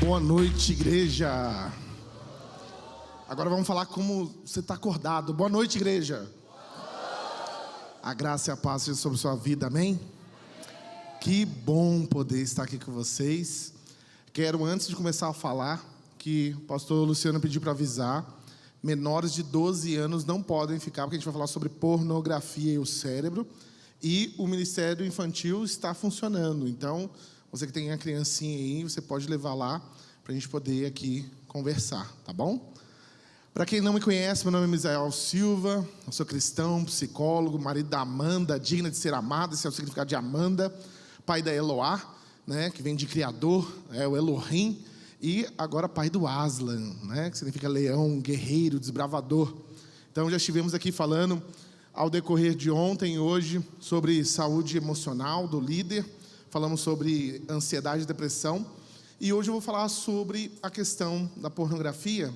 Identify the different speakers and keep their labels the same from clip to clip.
Speaker 1: Boa noite, igreja. Agora vamos falar como você está acordado. Boa noite, igreja. A graça e a paz sejam sobre a sua vida, amém? Que bom poder estar aqui com vocês. Quero, antes de começar a falar, que o pastor Luciano pediu para avisar: menores de 12 anos não podem ficar, porque a gente vai falar sobre pornografia e o cérebro. E o Ministério Infantil está funcionando. Então, você que tem a criancinha aí, você pode levar lá para a gente poder aqui conversar, tá bom? Para quem não me conhece, meu nome é Misael Silva, eu sou cristão, psicólogo, marido da Amanda, digna de ser amada, esse é o significado de Amanda, pai da Eloá, né, que vem de criador, é o Elohim, e agora pai do Aslan, né, que significa leão, guerreiro, desbravador. Então já estivemos aqui falando ao decorrer de ontem e hoje sobre saúde emocional do líder, falamos sobre ansiedade e depressão, e hoje eu vou falar sobre a questão da pornografia.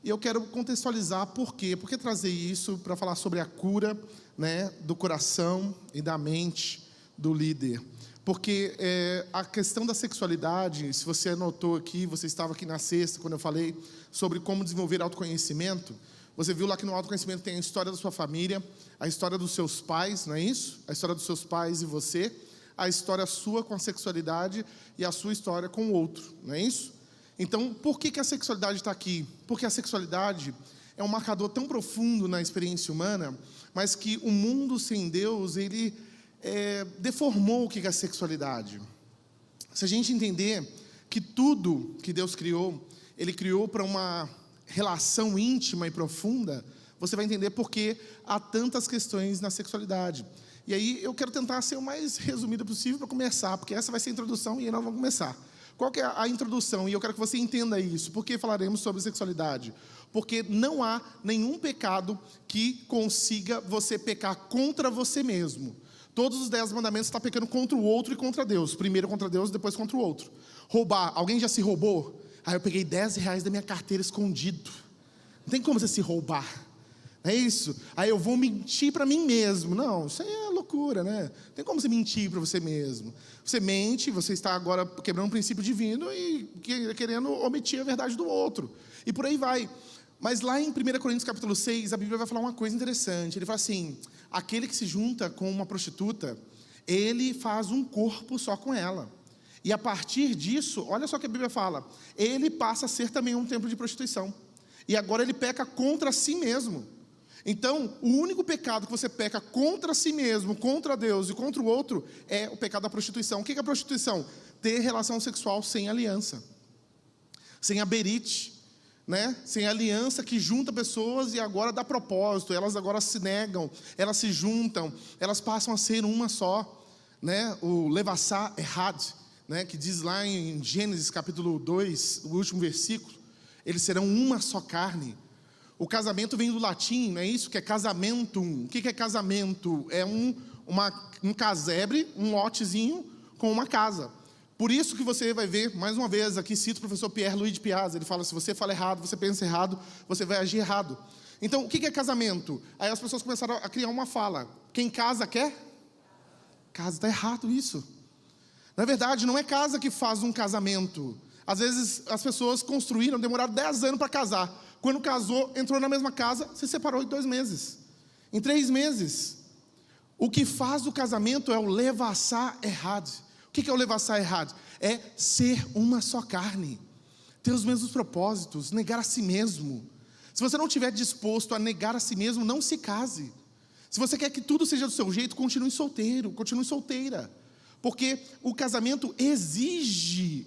Speaker 1: E eu quero contextualizar por quê. Por que trazer isso para falar sobre a cura, né, do coração e da mente do líder? Porque a questão da sexualidade, se você notou aqui, você estava aqui na sexta, quando eu falei sobre como desenvolver autoconhecimento, você viu lá que no autoconhecimento tem a história da sua família, a história dos seus pais, não é isso? A história dos seus pais e você, a história sua com a sexualidade e a sua história com o outro, não é isso? Então, por que a sexualidade está aqui? Porque a sexualidade é um marcador tão profundo na experiência humana, mas que o mundo sem Deus, ele deformou o que é a sexualidade. Se a gente entender que tudo que Deus criou, Ele criou para uma relação íntima e profunda, você vai entender por que há tantas questões na sexualidade. E aí eu quero tentar ser o mais resumido possível para começar, porque essa vai ser a introdução e aí nós vamos começar. Qual que é a introdução? E eu quero que você entenda isso. Por que falaremos sobre sexualidade? Porque não há nenhum pecado que consiga você pecar contra você mesmo. Todos os 10 mandamentos estão pecando contra o outro e contra Deus. Primeiro contra Deus, depois contra o outro. Roubar. Alguém já se roubou? Eu peguei R$10 da minha carteira escondido. Não tem como você se roubar. É isso? Aí eu vou mentir para mim mesmo. Não, isso aí é loucura, né? Não tem como você mentir para você mesmo. Você mente, você está agora quebrando um princípio divino e querendo omitir a verdade do outro. E por aí vai. Mas lá em 1 Coríntios capítulo 6, a Bíblia vai falar uma coisa interessante. Ele fala assim: aquele que se junta com uma prostituta, ele faz um corpo só com ela. E a partir disso, olha só o que a Bíblia fala, ele passa a ser também um templo de prostituição. E agora ele peca contra si mesmo. Então, o único pecado que você peca contra si mesmo, contra Deus e contra o outro, é o pecado da prostituição. O que é a prostituição? Ter relação sexual sem aliança, sem a berite, né? Sem aliança que junta pessoas e agora dá propósito. Elas agora se negam, elas se juntam, elas passam a ser uma só, né? O levassá errad, né? Que diz lá em Gênesis capítulo 2, o último versículo, eles serão uma só carne. O casamento vem do latim, não é isso? Que é casamentum. O que é casamento? É um casebre, um lotezinho com uma casa. Por isso que você vai ver, mais uma vez, aqui cito o professor Pierre-Louis de Piazza, ele fala: se você fala errado, você pensa errado, você vai agir errado. Então, o que é casamento? Aí as pessoas começaram a criar uma fala: quem casa quer? Casa, está errado isso. Na verdade, não é casa que faz um casamento. Às vezes as pessoas construíram, demoraram 10 anos para casar. Quando casou, entrou na mesma casa, se separou em 2 meses. Em 3 meses. O que faz o casamento é o levassá errad. O que é o levassá errad? É ser uma só carne. Ter os mesmos propósitos, negar a si mesmo. Se você não estiver disposto a negar a si mesmo, não se case. Se você quer que tudo seja do seu jeito, continue solteiro, continue solteira. Porque o casamento exige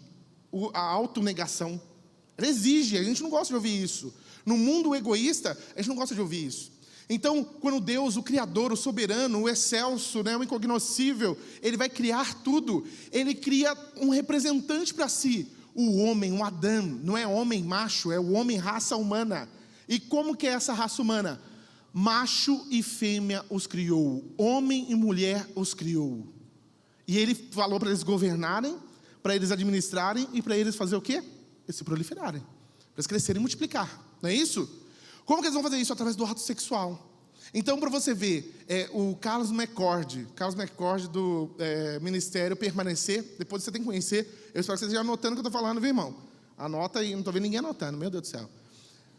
Speaker 1: a autonegação. Ele exige, a gente não gosta de ouvir isso. No mundo egoísta, a gente não gosta de ouvir isso. Então, quando Deus, o Criador, o soberano, o excelso, né, o incognoscível, Ele vai criar tudo, Ele cria um representante para si, o homem, o Adão. Não é homem macho, é o homem raça humana. E como que é essa raça humana? Macho e fêmea os criou, homem e mulher os criou. E Ele falou para eles governarem, para eles administrarem e para eles fazer o quê? Eles se proliferarem, para eles crescerem e multiplicar, não é isso? Como que eles vão fazer isso? Através do ato sexual. Então, para você ver, o Carlos McCord do Ministério Permanecer, depois você tem que conhecer, eu espero que você esteja anotando o que eu estou falando, viu, irmão? Anota aí, não estou vendo ninguém anotando, meu Deus do céu.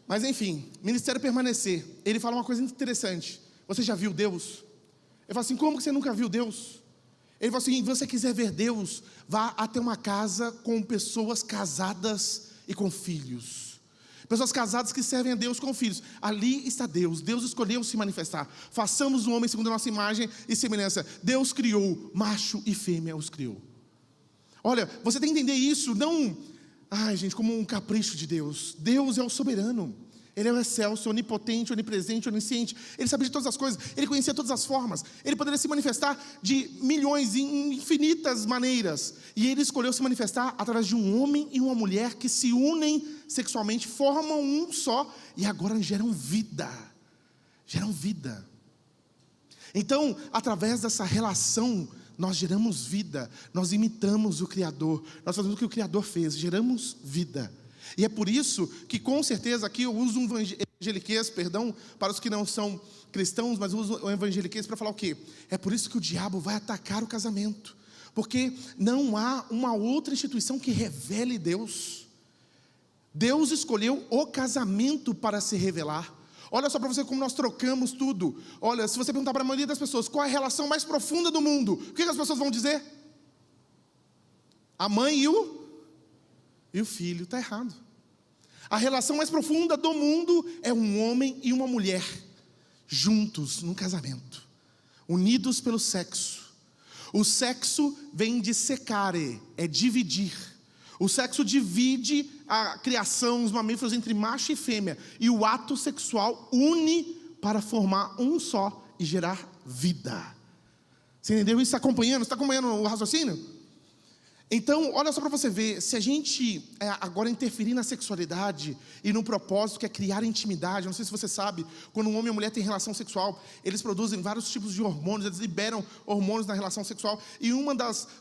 Speaker 1: Mas enfim, ministério permanecer. Ele fala uma coisa interessante. Você já viu Deus? Ele fala assim, como que você nunca viu Deus? Ele fala assim, se você quiser ver Deus, vá até uma casa com pessoas casadas e com filhos. Pessoas casadas que servem a Deus com filhos. Ali está Deus. Deus escolheu se manifestar. Façamos o homem segundo a nossa imagem e semelhança. Deus criou, macho e fêmea os criou. Olha, você tem que entender isso, não, gente, como um capricho de Deus. Deus é o soberano. Ele é o excelso, onipotente, onipresente, onisciente. Ele sabe de todas as coisas. Ele conhecia todas as formas. Ele poderia se manifestar de milhões, em infinitas maneiras. E ele escolheu se manifestar através de um homem e uma mulher que se unem sexualmente, formam um só e agora geram vida. Geram vida. Então, através dessa relação, nós geramos vida. Nós imitamos o Criador. Nós fazemos o que o Criador fez. Geramos vida. E é por isso que, com certeza, aqui eu uso um evangeliquez, para os que não são cristãos, mas eu uso o evangeliquez para falar o quê? É por isso que o diabo vai atacar o casamento, porque não há uma outra instituição que revele Deus. Deus escolheu o casamento para se revelar. Olha só para você como nós trocamos tudo. Olha, se você perguntar para a maioria das pessoas qual é a relação mais profunda do mundo, o que as pessoas vão dizer? A mãe e o filho. Está errado. A relação mais profunda do mundo é um homem e uma mulher juntos num casamento, unidos pelo sexo. O sexo vem de secare, é dividir. O sexo divide a criação, os mamíferos entre macho e fêmea. E o ato sexual une para formar um só e gerar vida. Você entendeu isso? Está acompanhando? Está acompanhando o raciocínio? Então, olha só para você ver, se a gente agora interferir na sexualidade e no propósito que é criar intimidade, não sei se você sabe, quando um homem e uma mulher têm relação sexual, eles produzem vários tipos de hormônios, eles liberam hormônios na relação sexual, e uma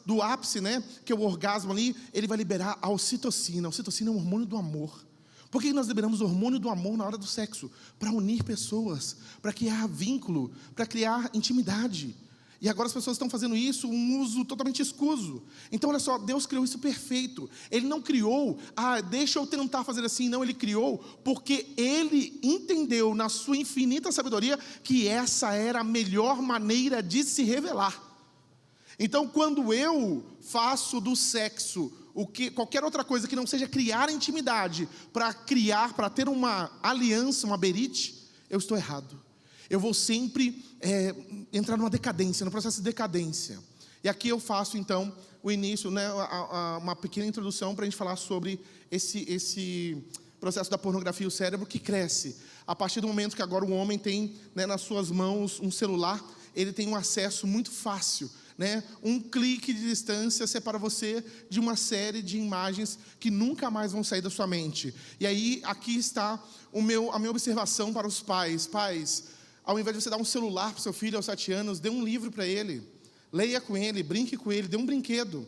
Speaker 1: do ápice, que é o orgasmo ali, ele vai liberar a ocitocina. A ocitocina é um hormônio do amor. Por que nós liberamos o hormônio do amor na hora do sexo? Para unir pessoas, para criar vínculo, para criar intimidade. E agora as pessoas estão fazendo isso, um uso totalmente escuso. Então olha só, Deus criou isso perfeito. Ele não criou, deixa eu tentar fazer assim. Não, Ele criou porque Ele entendeu na sua infinita sabedoria que essa era a melhor maneira de se revelar. Então quando eu faço do sexo qualquer outra coisa que não seja criar intimidade, para ter uma aliança, uma berite, eu estou errado. Eu vou sempre entrar numa decadência, no processo de decadência. E aqui eu faço então o início, uma pequena introdução para a gente falar sobre esse processo da pornografia e o cérebro que cresce. A partir do momento que agora o homem tem nas suas mãos um celular, ele tem um acesso muito fácil. Um clique de distância separa você de uma série de imagens que nunca mais vão sair da sua mente. E aí, aqui está a minha observação para os pais. Pais, ao invés de você dar um celular para o seu filho aos 7 anos, dê um livro para ele, leia com ele, brinque com ele, dê um brinquedo.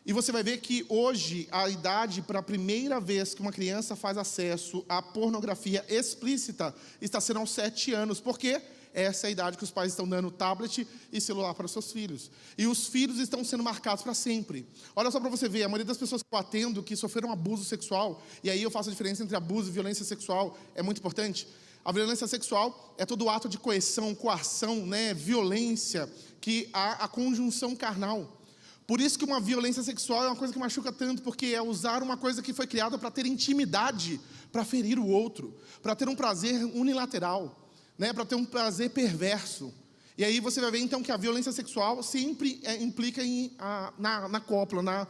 Speaker 1: E você vai ver que hoje a idade para a primeira vez que uma criança faz acesso à pornografia explícita está sendo aos 7 anos. Por quê? Essa é a idade que os pais estão dando tablet e celular para os seus filhos. E os filhos estão sendo marcados para sempre. Olha só para você ver, a maioria das pessoas que eu atendo que sofreram abuso sexual, e aí eu faço a diferença entre abuso e violência sexual, é muito importante. A violência sexual é todo ato de coerção, coação, violência, que há a conjunção carnal. Por isso que uma violência sexual é uma coisa que machuca tanto, porque é usar uma coisa que foi criada para ter intimidade, para ferir o outro, para ter um prazer unilateral, para ter um prazer perverso. E aí você vai ver então que a violência sexual sempre implica na cópula, na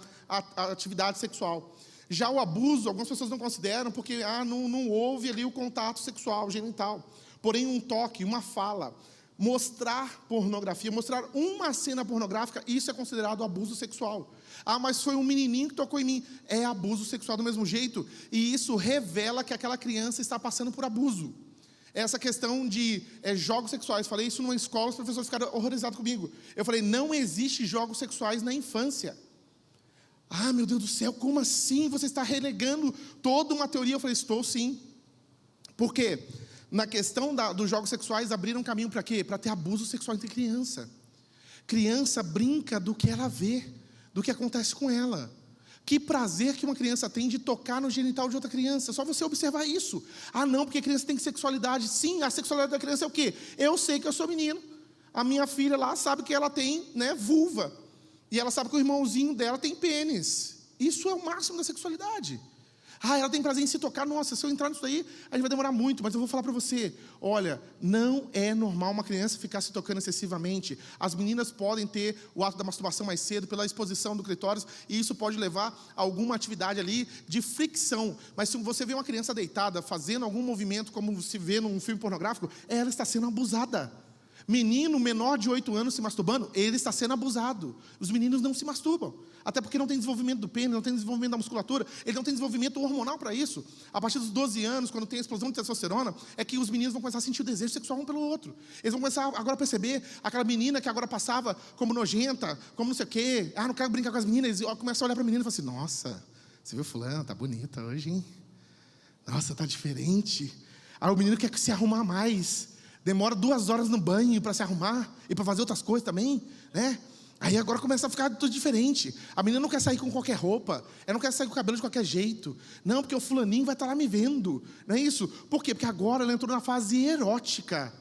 Speaker 1: atividade sexual. Já o abuso, algumas pessoas não consideram, porque não houve ali o contato sexual, genital. Porém, um toque, uma fala, mostrar pornografia, mostrar uma cena pornográfica, isso é considerado abuso sexual. Mas foi um menininho que tocou em mim. É abuso sexual do mesmo jeito. E isso revela que aquela criança está passando por abuso. Essa questão de jogos sexuais, falei isso numa escola, os professores ficaram horrorizados comigo. Eu falei, não existe jogos sexuais na infância. Meu Deus do céu, como assim? Você está relegando toda uma teoria? Eu falei, estou sim. Por quê? Na questão dos jogos sexuais, abriram caminho para quê? Para ter abuso sexual entre criança. Criança brinca do que ela vê, do que acontece com ela. Que prazer que uma criança tem de tocar no genital de outra criança. Só você observar isso. Ah, não, porque a criança tem sexualidade. Sim, a sexualidade da criança é o quê? Eu sei que eu sou menino. A minha filha lá sabe que ela tem, vulva. E ela sabe que o irmãozinho dela tem pênis. Isso é o máximo da sexualidade. Ah, ela tem prazer em se tocar. Nossa, se eu entrar nisso daí, a gente vai demorar muito. Mas eu vou falar para você. Olha, não é normal uma criança ficar se tocando excessivamente. As meninas podem ter o ato da masturbação mais cedo pela exposição do clitóris. E isso pode levar a alguma atividade ali de fricção. Mas se você vê uma criança deitada fazendo algum movimento como se vê num filme pornográfico, ela está sendo abusada. Menino menor de 8 anos se masturbando, ele está sendo abusado. Os meninos não se masturbam. Até porque não tem desenvolvimento do pênis, não tem desenvolvimento da musculatura, ele não tem desenvolvimento hormonal para isso. A partir dos 12 anos, quando tem a explosão de testosterona, é que os meninos vão começar a sentir o desejo sexual um pelo outro. Eles vão começar agora a perceber aquela menina que agora passava como nojenta, como não sei o quê. Ah, não quero brincar com as meninas. Eles começam a olhar para a menina e falam assim, nossa, você viu fulana, tá bonita hoje, hein? Nossa, tá diferente. Aí o menino quer se arrumar mais. Demora 2 horas no banho para se arrumar e para fazer outras coisas também, né? Aí agora começa a ficar tudo diferente. A menina não quer sair com qualquer roupa, ela não quer sair com o cabelo de qualquer jeito. Não, porque o fulaninho vai estar lá me vendo. Não é isso? Por quê? Porque agora ela entrou na fase erótica.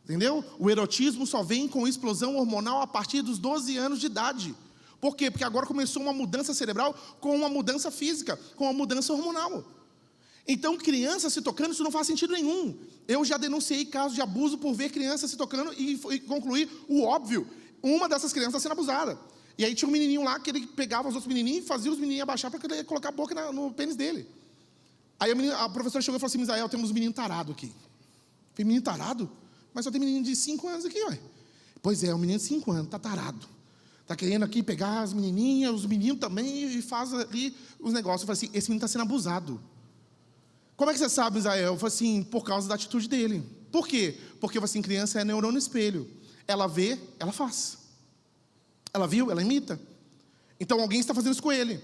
Speaker 1: Entendeu? O erotismo só vem com explosão hormonal a partir dos 12 anos de idade. Por quê? Porque agora começou uma mudança cerebral com uma mudança física, com uma mudança hormonal. Então, criança se tocando, isso não faz sentido nenhum. Eu já denunciei casos de abuso por ver criança se tocando e concluir o óbvio. Uma dessas crianças está sendo abusada. E aí tinha um menininho lá que ele pegava os outros menininhos e fazia os menininhos abaixar para ele colocar a boca no pênis dele. Aí a professora chegou e falou assim, Misael, temos um menino tarado aqui. Eu falei, menino tarado? Mas só tem menino de 5 anos aqui, ué. Pois é, um menino de 5 anos, está tarado. Está querendo aqui pegar as menininhas, os meninos também, e faz ali os negócios. Eu falei assim, esse menino está sendo abusado. Como é que você sabe, Misael? Eu falei assim, por causa da atitude dele. Por quê? Porque assim, criança é neurônio espelho. Ela vê, ela faz. Ela viu, ela imita. Então alguém está fazendo isso com ele.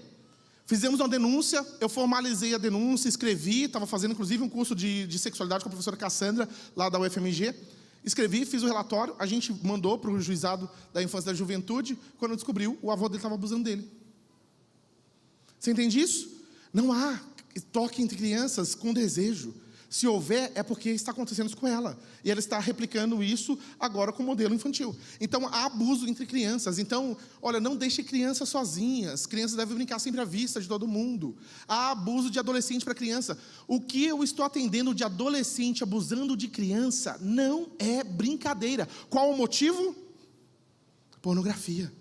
Speaker 1: Fizemos uma denúncia, eu formalizei a denúncia, escrevi, estava fazendo inclusive um curso de sexualidade com a professora Cassandra, lá da UFMG. Escrevi, fiz o relatório, a gente mandou para o juizado da infância e da juventude. Quando descobriu, o avô dele estava abusando dele. Você entende isso? Não há toque entre crianças com desejo. Se houver, é porque está acontecendo isso com ela. E ela está replicando isso agora com o modelo infantil. Então, há abuso entre crianças. Então, olha, não deixe crianças sozinhas. Crianças devem brincar sempre à vista de todo mundo. Há abuso de adolescente para criança. O que eu estou atendendo de adolescente abusando de criança não é brincadeira. Qual o motivo? Pornografia.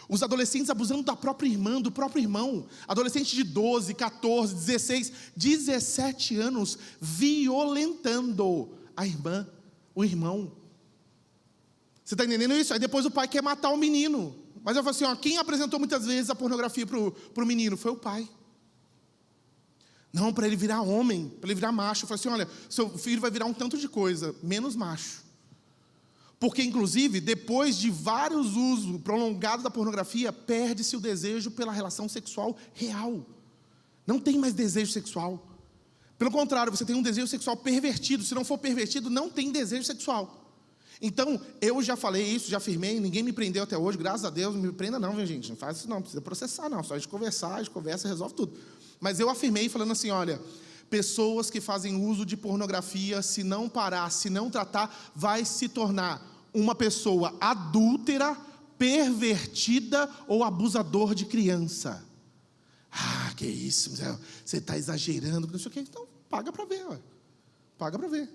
Speaker 1: Os adolescentes abusando da própria irmã, do próprio irmão. Adolescente de 12, 14, 16, 17 anos, violentando a irmã, o irmão. Você está entendendo isso? Aí depois o pai quer matar o menino. Mas eu falo assim, quem apresentou muitas vezes a pornografia para o menino? Foi o pai. Não, para ele virar homem, para ele virar macho. Eu falo assim, olha, seu filho vai virar um tanto de coisa, menos macho. Porque, inclusive, depois de vários usos prolongados da pornografia, perde-se o desejo pela relação sexual real. Não tem mais desejo sexual. Pelo contrário, você tem um desejo sexual pervertido. Se não for pervertido, não tem desejo sexual. Então, eu já falei isso, já afirmei, ninguém me prendeu até hoje, graças a Deus, não me prenda não, viu, gente? Não faz isso não, precisa processar não, só a gente conversar, a gente conversa, resolve tudo. Mas eu afirmei falando assim, olha, pessoas que fazem uso de pornografia, se não parar, se não tratar, vai se tornar uma pessoa adúltera, pervertida ou abusador de criança. Ah, que isso, você está exagerando, não sei o que, então paga para ver, ué. Paga para ver.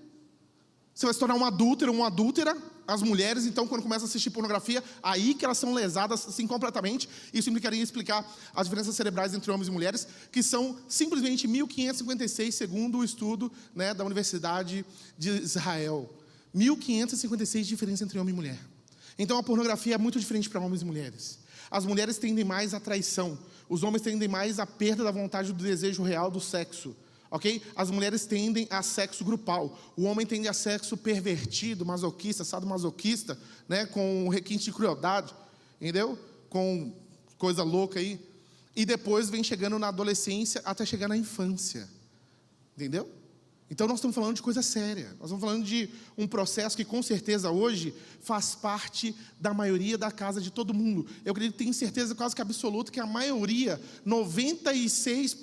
Speaker 1: Você vai se tornar um adúltero, uma adúltera. As mulheres, então, quando começam a assistir pornografia, aí que elas são lesadas, assim, completamente. Isso implicaria explicar as diferenças cerebrais entre homens e mulheres, que são simplesmente 1556, segundo o estudo, né, da Universidade de Israel. 1556 diferenças entre homem e mulher. Então, a pornografia é muito diferente para homens e mulheres. As mulheres tendem mais à traição. Os homens tendem mais à perda da vontade do desejo real do sexo. Ok? As mulheres tendem a sexo grupal. O homem tende a sexo pervertido, masoquista, sadomasoquista, né? Com requinte de crueldade, entendeu? Com coisa louca aí. E depois vem chegando na adolescência até chegar na infância. Entendeu? Então nós estamos falando de coisa séria. Nós estamos falando de um processo que com certeza hoje faz parte da maioria da casa de todo mundo. Eu acredito, tenho certeza quase que absoluta que a maioria, 96%,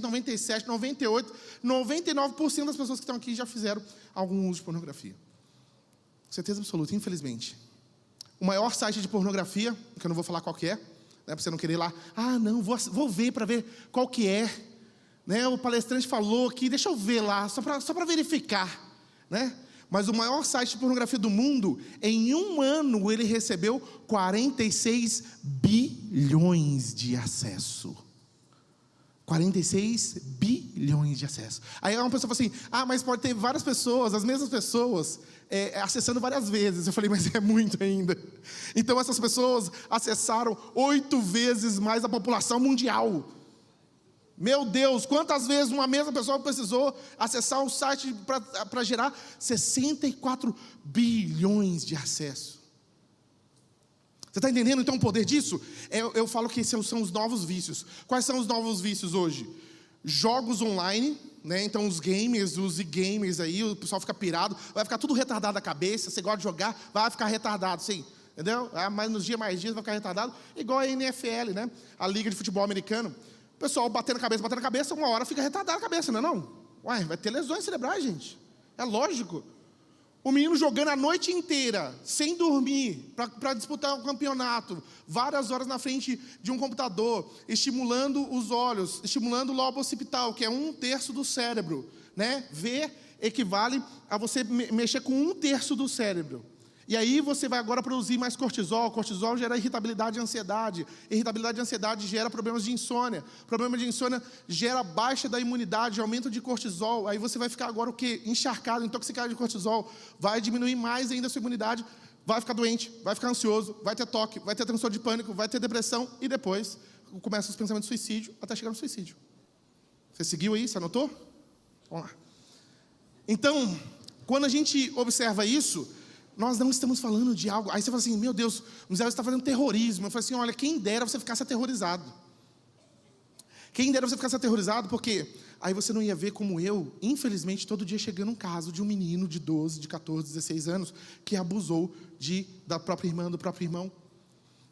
Speaker 1: 97%, 98%, 99% das pessoas que estão aqui já fizeram algum uso de pornografia. Certeza absoluta, infelizmente. O maior site de pornografia, que eu não vou falar qual que é, né, para você não querer ir lá, não, vou ver para ver qual que é. Né, o palestrante falou aqui, deixa eu ver lá, só para verificar. Né? Mas o maior site de pornografia do mundo, em um ano ele recebeu 46 bilhões de acesso. 46 bilhões de acesso. Aí uma pessoa fala assim, mas pode ter várias pessoas, as mesmas pessoas, acessando várias vezes. Eu falei, mas é muito ainda. Então essas pessoas acessaram 8 vezes mais a população mundial. Meu Deus, quantas vezes uma mesma pessoa precisou acessar um site para gerar 64 bilhões de acesso? Você está entendendo então o poder disso? Eu falo que esses são os novos vícios. Quais são os novos vícios hoje? Jogos online, né? Então os gamers, os e-gamers aí, o pessoal fica pirado, vai ficar tudo retardado da cabeça, você gosta de jogar, vai ficar retardado, sim. Entendeu? Mas nos dias mais dias vai ficar retardado, igual a NFL, né? A Liga de Futebol Americano. O pessoal batendo a cabeça, uma hora fica retardado a cabeça, não é não? Ué, vai ter lesões cerebrais, gente. É lógico. O menino jogando a noite inteira, sem dormir, para disputar um campeonato, várias horas na frente de um computador, estimulando os olhos, estimulando o lobo occipital, que é 1/3 do cérebro. Né? Ver equivale a você mexer com 1/3 do cérebro. E aí você vai agora produzir mais cortisol. Cortisol gera irritabilidade e ansiedade. Irritabilidade e ansiedade gera problemas de insônia. Problema de insônia gera baixa da imunidade, aumento de cortisol. Aí você vai ficar agora o quê? Encharcado, intoxicado de cortisol. Vai diminuir mais ainda a sua imunidade. Vai ficar doente, vai ficar ansioso, vai ter toque, vai ter transtorno de pânico, vai ter depressão. E depois começam os pensamentos de suicídio até chegar no suicídio. Você seguiu aí? Você anotou? Vamos lá. Então, quando a gente observa isso, nós não estamos falando de algo. Aí você fala assim, meu Deus, o Zé está fazendo terrorismo. Eu falo assim, olha, quem dera você ficasse aterrorizado. Quem dera você ficasse aterrorizado, porque aí você não ia ver como eu, infelizmente, todo dia chegando um caso de um menino de 12, de 14, 16 anos, que abusou da própria irmã, do próprio irmão.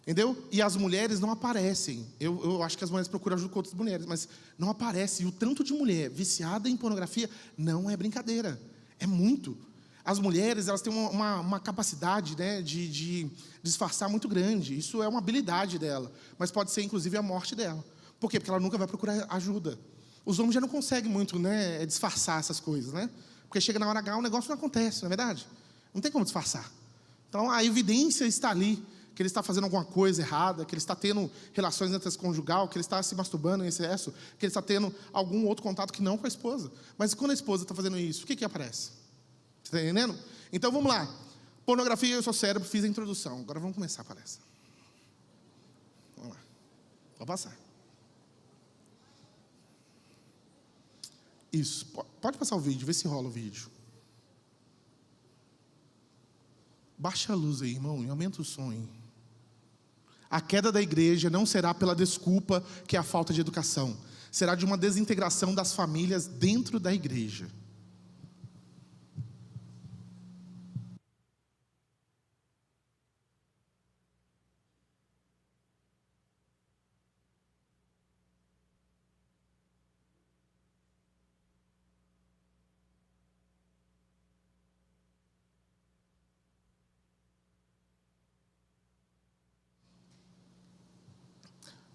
Speaker 1: Entendeu? E as mulheres não aparecem. Eu acho que as mulheres procuram ajuda com outras mulheres, mas não aparece. E o tanto de mulher viciada em pornografia não é brincadeira. É muito. As mulheres, elas têm uma capacidade, né, de disfarçar muito grande. Isso é uma habilidade dela. Mas pode ser, inclusive, a morte dela. Por quê? Porque ela nunca vai procurar ajuda. Os homens já não conseguem muito, né, disfarçar essas coisas, né? Porque chega na hora H, o negócio não acontece, não é verdade? Não tem como disfarçar. Então, a evidência está ali, que ele está fazendo alguma coisa errada, que ele está tendo relações intraconjugal, que ele está se masturbando em excesso, que ele está tendo algum outro contato que não com a esposa. Mas quando a esposa está fazendo isso, o que aparece? Você está entendendo? Então vamos lá. Pornografia e o seu cérebro, fiz a introdução. Agora vamos começar a palestra. Vamos lá. Vou passar. Isso. Pode passar o vídeo, vê se rola o vídeo. Baixa a luz aí, irmão, e aumenta o som aí. A queda da igreja não será pela desculpa que é a falta de educação. Será de uma desintegração das famílias dentro da igreja.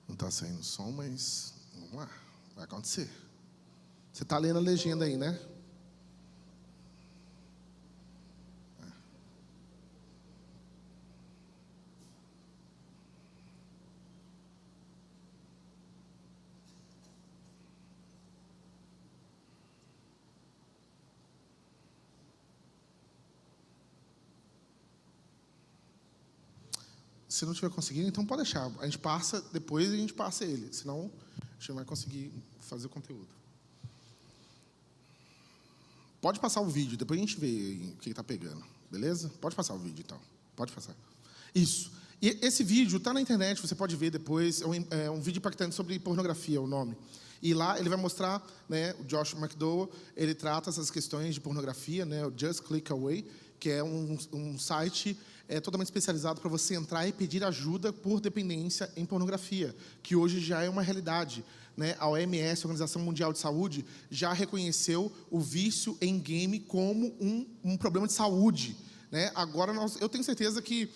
Speaker 1: Não está saindo som, mas vamos lá, vai acontecer. Você está lendo a legenda aí, né? Se não estiver conseguindo, então pode deixar. A gente passa, depois a gente passa ele. Senão, a gente não vai conseguir fazer o conteúdo. Pode passar o vídeo, depois a gente vê o que está pegando. Beleza? Pode passar o vídeo, então. Pode passar. Isso. E esse vídeo está na internet, você pode ver depois. É um vídeo impactante sobre pornografia, é o nome. E lá ele vai mostrar, né, o Josh McDowell, ele trata essas questões de pornografia, né, o Just Click Away, que é um site totalmente especializado para você entrar e pedir ajuda por dependência em pornografia, que hoje já é uma realidade. Né? A OMS, a Organização Mundial de Saúde, já reconheceu o vício em game como um problema de saúde. Né? Agora, eu tenho certeza que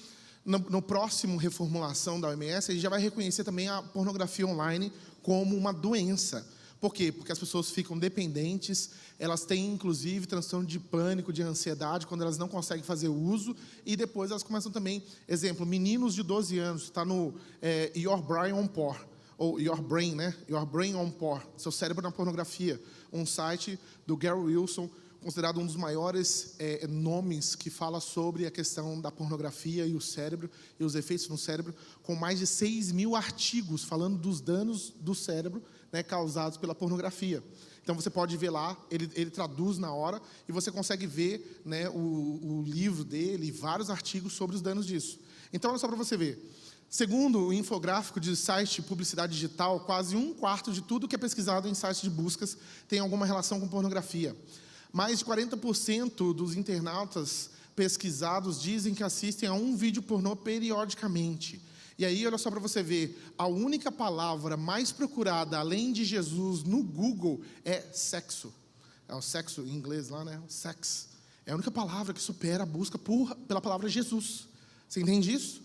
Speaker 1: no próximo reformulação da OMS, a gente já vai reconhecer também a pornografia online como uma doença. Por quê? Porque as pessoas ficam dependentes, elas têm, inclusive, transtorno de pânico, de ansiedade, quando elas não conseguem fazer uso, e depois elas começam também, exemplo, meninos de 12 anos, está no Your Brain on Porn, ou Your Brain, né? Your Brain on Porn, seu cérebro na pornografia, um site do Gary Wilson, considerado um dos maiores nomes que fala sobre a questão da pornografia e o cérebro, e os efeitos no cérebro, com mais de 6.000 artigos falando dos danos do cérebro, né, causados pela pornografia. Então, você pode ver lá, ele traduz na hora, e você consegue ver, né, o livro dele, vários artigos sobre os danos disso. Então, olha só para você ver. Segundo o infográfico de site de publicidade digital, quase 1/4 de tudo que é pesquisado em sites de buscas tem alguma relação com pornografia. Mais de 40% dos internautas pesquisados dizem que assistem a um vídeo pornô periodicamente. E aí, olha só para você ver, a única palavra mais procurada, além de Jesus, no Google, é sexo. É o sexo em inglês lá, né? Sex. É a única palavra que supera a busca pela palavra Jesus. Você entende isso?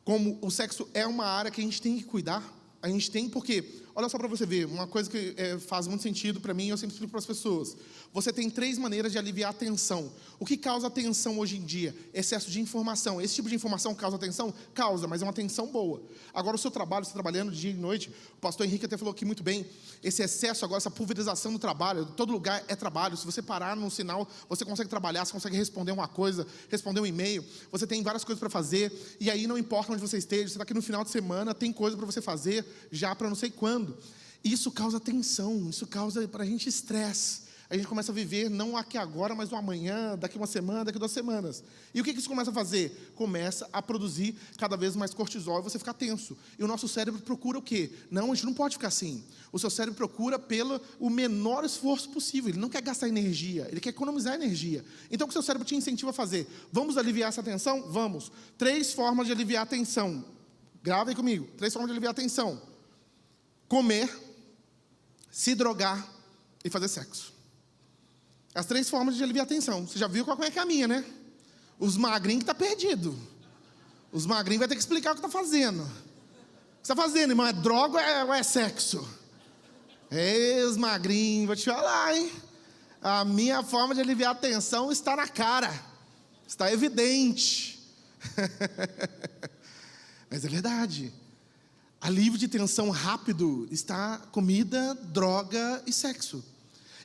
Speaker 1: Como o sexo é uma área que a gente tem que cuidar, a gente tem, porque, olha só para você ver, uma coisa que faz muito sentido para mim, eu sempre explico para as pessoas. Você tem 3 maneiras de aliviar a tensão. O que causa tensão hoje em dia? Excesso de informação. Esse tipo de informação causa tensão? Causa, mas é uma tensão boa. Agora, o seu trabalho, você trabalhando dia e noite, o pastor Henrique até falou aqui muito bem, esse excesso agora, essa pulverização no trabalho, todo lugar é trabalho. Se você parar num sinal, você consegue trabalhar, você consegue responder uma coisa, responder um e-mail, você tem várias coisas para fazer, e aí não importa onde você esteja, você está aqui no final de semana, tem coisa para você fazer, já para não sei quando. Isso causa tensão, isso causa para a gente estresse. A gente começa a viver não aqui agora, mas o amanhã, daqui uma semana, daqui 2 semanas. E o que isso começa a fazer? Começa a produzir cada vez mais cortisol e você fica tenso. E o nosso cérebro procura o quê? Não, a gente não pode ficar assim. O seu cérebro procura pelo o menor esforço possível. Ele não quer gastar energia, ele quer economizar energia. Então, o que o seu cérebro te incentiva a fazer? Vamos aliviar essa tensão? Vamos. 3 formas de aliviar a tensão. Gravem comigo. 3 formas de aliviar a tensão. Comer, se drogar e fazer sexo. As 3 formas de aliviar a tensão. Você já viu qual é que é a minha, né? Os magrinhos que estão perdidos. Os magrinhos vai ter que explicar o que está fazendo. O que você está fazendo, irmão? É droga ou é sexo? Ei, os magrinhos, vou te falar, hein? A minha forma de aliviar a tensão está na cara. Está evidente. Mas é verdade. Alívio de tensão rápido está comida, droga e sexo.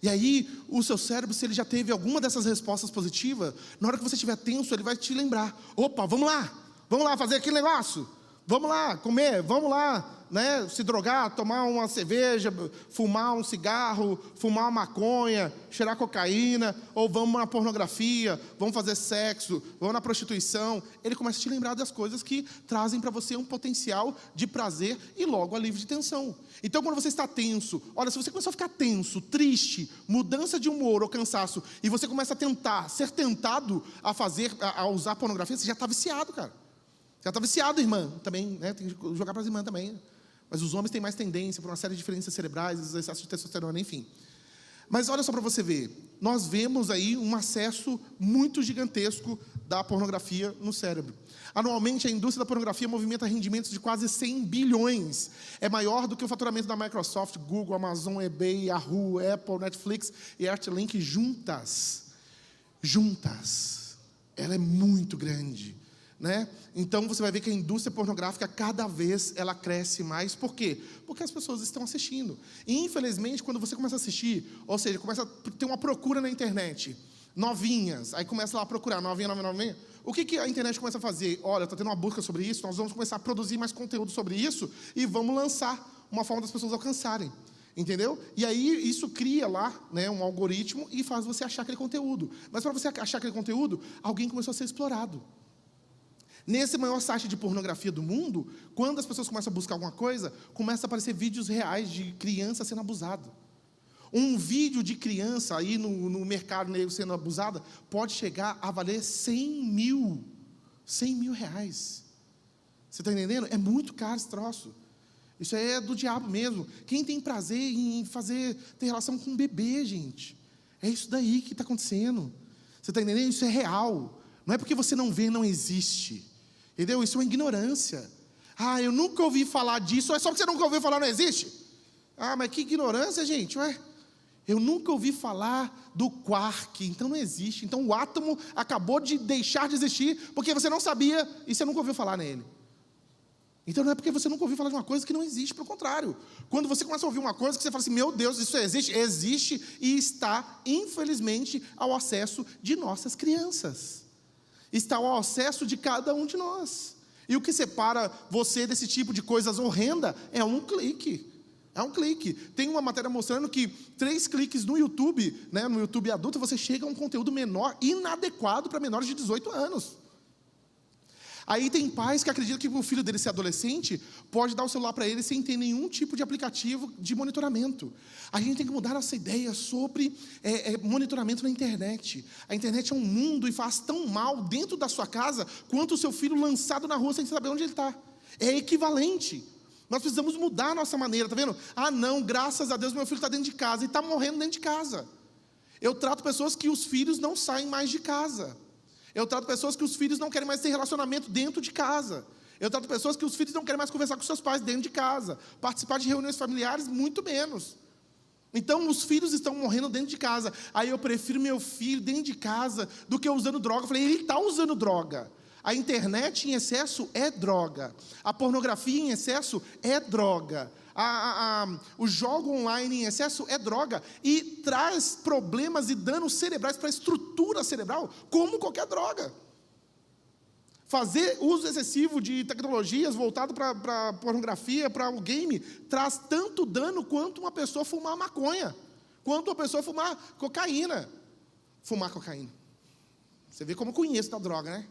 Speaker 1: E aí, o seu cérebro, se ele já teve alguma dessas respostas positivas, na hora que você estiver tenso, ele vai te lembrar. Opa, vamos lá fazer aquele negócio. Vamos lá comer, vamos lá, né, se drogar, tomar uma cerveja, fumar um cigarro, fumar uma maconha, cheirar cocaína, ou vamos na pornografia, vamos fazer sexo, vamos na prostituição. Ele começa a te lembrar das coisas que trazem para você um potencial de prazer e logo alívio de tensão. Então, quando você está tenso, olha, se você começar a ficar tenso, triste, mudança de humor ou cansaço, e você começa a tentar, ser tentado a usar pornografia, você já está viciado, cara. Já está viciado, irmã, também, né? Tem que jogar para as irmãs também. Mas os homens têm mais tendência por uma série de diferenças cerebrais, excesso de testosterona, enfim. Mas olha só para você ver, nós vemos aí um acesso muito gigantesco da pornografia no cérebro. Anualmente, a indústria da pornografia movimenta rendimentos de quase 100 bilhões. É maior do que o faturamento da Microsoft, Google, Amazon, eBay, Yahoo, Apple, Netflix e Artlink juntas. Juntas. Ela é muito grande. Né? Então você vai ver que a indústria pornográfica cada vez ela cresce mais. Por quê? Porque as pessoas estão assistindo. E infelizmente, quando você começa a assistir, ou seja, começa a ter uma procura na internet, novinhas, aí começa lá a procurar novinha. O que a internet começa a fazer? Olha, está tendo uma busca sobre isso, nós vamos começar a produzir mais conteúdo sobre isso e vamos lançar uma forma das pessoas alcançarem. Entendeu? E aí isso cria lá, né, um algoritmo e faz você achar aquele conteúdo. Mas para você achar aquele conteúdo, alguém começou a ser explorado. Nesse maior site de pornografia do mundo, quando as pessoas começam a buscar alguma coisa, começam a aparecer vídeos reais de criança sendo abusada. Um vídeo de criança aí no mercado negro sendo abusada pode chegar a valer 100 mil reais. Você está entendendo? É muito caro esse troço. Isso aí é do diabo mesmo. Quem tem prazer em ter relação com um bebê, gente? É isso daí que está acontecendo. Você está entendendo? Isso é real. Não é porque você não vê, não existe. Entendeu? Isso é uma ignorância. Ah, eu nunca ouvi falar disso. É só que você nunca ouviu falar, não existe? Ah, mas que ignorância, gente. Ué, eu nunca ouvi falar do quark, então não existe. Então o átomo acabou de deixar de existir porque você não sabia e você nunca ouviu falar nele. Então não é porque você nunca ouviu falar de uma coisa que não existe, pelo contrário. Quando você começa a ouvir uma coisa que você fala assim, meu Deus, isso existe? Existe e está, infelizmente, ao acesso de nossas crianças. Está ao acesso de cada um de nós. E o que separa você desse tipo de coisas horrenda é um clique. É um clique. Tem uma matéria mostrando que 3 cliques no YouTube, né, no YouTube adulto, você chega a um conteúdo menor, inadequado para menores de 18 anos. Aí tem pais que acreditam que o filho dele, se adolescente, pode dar o celular para ele sem ter nenhum tipo de aplicativo de monitoramento. A gente tem que mudar nossa ideia sobre monitoramento na internet. A internet é um mundo e faz tão mal dentro da sua casa quanto o seu filho lançado na rua sem saber onde ele está. É equivalente. Nós precisamos mudar a nossa maneira, tá vendo? Ah não, graças a Deus meu filho está dentro de casa e está morrendo dentro de casa. Eu trato pessoas que os filhos não saem mais de casa. Eu trato pessoas que os filhos não querem mais ter relacionamento dentro de casa. Eu trato pessoas que os filhos não querem mais conversar com seus pais dentro de casa. Participar de reuniões familiares, muito menos. Então, os filhos estão morrendo dentro de casa. Aí eu prefiro meu filho dentro de casa do que usando droga. Eu falei, ele está usando droga. A internet em excesso é droga. A pornografia em excesso é droga. O jogo online em excesso é droga. E traz problemas e danos cerebrais para a estrutura cerebral, como qualquer droga. Fazer uso excessivo de tecnologias voltado para a pornografia, para o game, traz tanto dano quanto uma pessoa fumar maconha, quanto uma pessoa fumar cocaína. Fumar cocaína. Você vê como eu conheço da droga, né?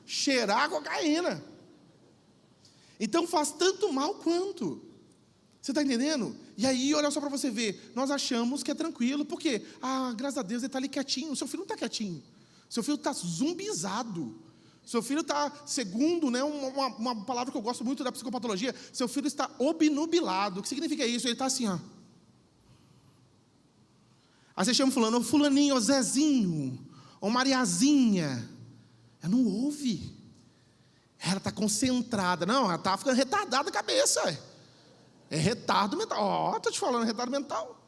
Speaker 1: Cheirar cocaína. Então faz tanto mal quanto. Você está entendendo? E aí, olha só para você ver, nós achamos que é tranquilo, por quê? Ah, graças a Deus ele está ali quietinho. Seu filho não está quietinho. Seu filho está zumbizado. Seu filho está, segundo, né, uma palavra que eu gosto muito da psicopatologia, seu filho está obnubilado. O que significa isso? Ele está assim, ó. Aí você chama fulano, fulaninho, ô Zezinho, ô Mariazinha. Ela não ouve. Ela está concentrada. Não, ela está ficando retardada a cabeça. É retardo mental. Ó, estou te falando, retardo mental.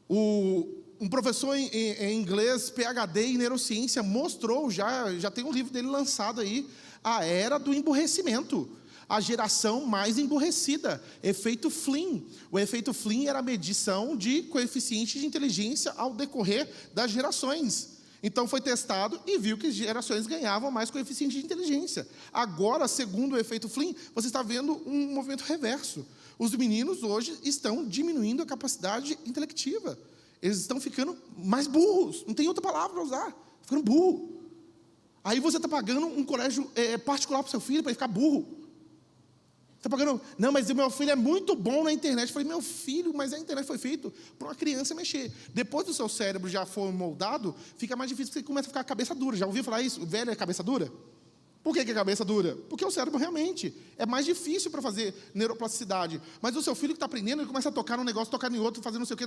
Speaker 1: Um professor em inglês, PhD em neurociência, mostrou, já tem um livro dele lançado aí, a era do emburrecimento. A geração mais emburrecida. Efeito Flynn. O efeito Flynn era a medição de coeficiente de inteligência ao decorrer das gerações. Então foi testado e viu que gerações ganhavam mais coeficiente de inteligência. Agora, segundo o efeito Flynn, você está vendo um movimento reverso. Os meninos hoje estão diminuindo a capacidade intelectiva. Eles estão ficando mais burros. Não tem outra palavra para usar. Ficando burro. Aí você está pagando um colégio particular para o seu filho para ele ficar burro. Está pagando, não, mas o meu filho é muito bom na internet. Eu falei, meu filho, mas a internet foi feita para uma criança mexer. Depois do seu cérebro já for moldado, fica mais difícil, porque você começa a ficar cabeça dura. Já ouviu falar isso? O velho é cabeça dura? Por que é cabeça dura? Porque o cérebro realmente é mais difícil para fazer neuroplasticidade. Mas o seu filho que está aprendendo, ele começa a tocar num negócio, tocar em outro, fazer não sei o quê,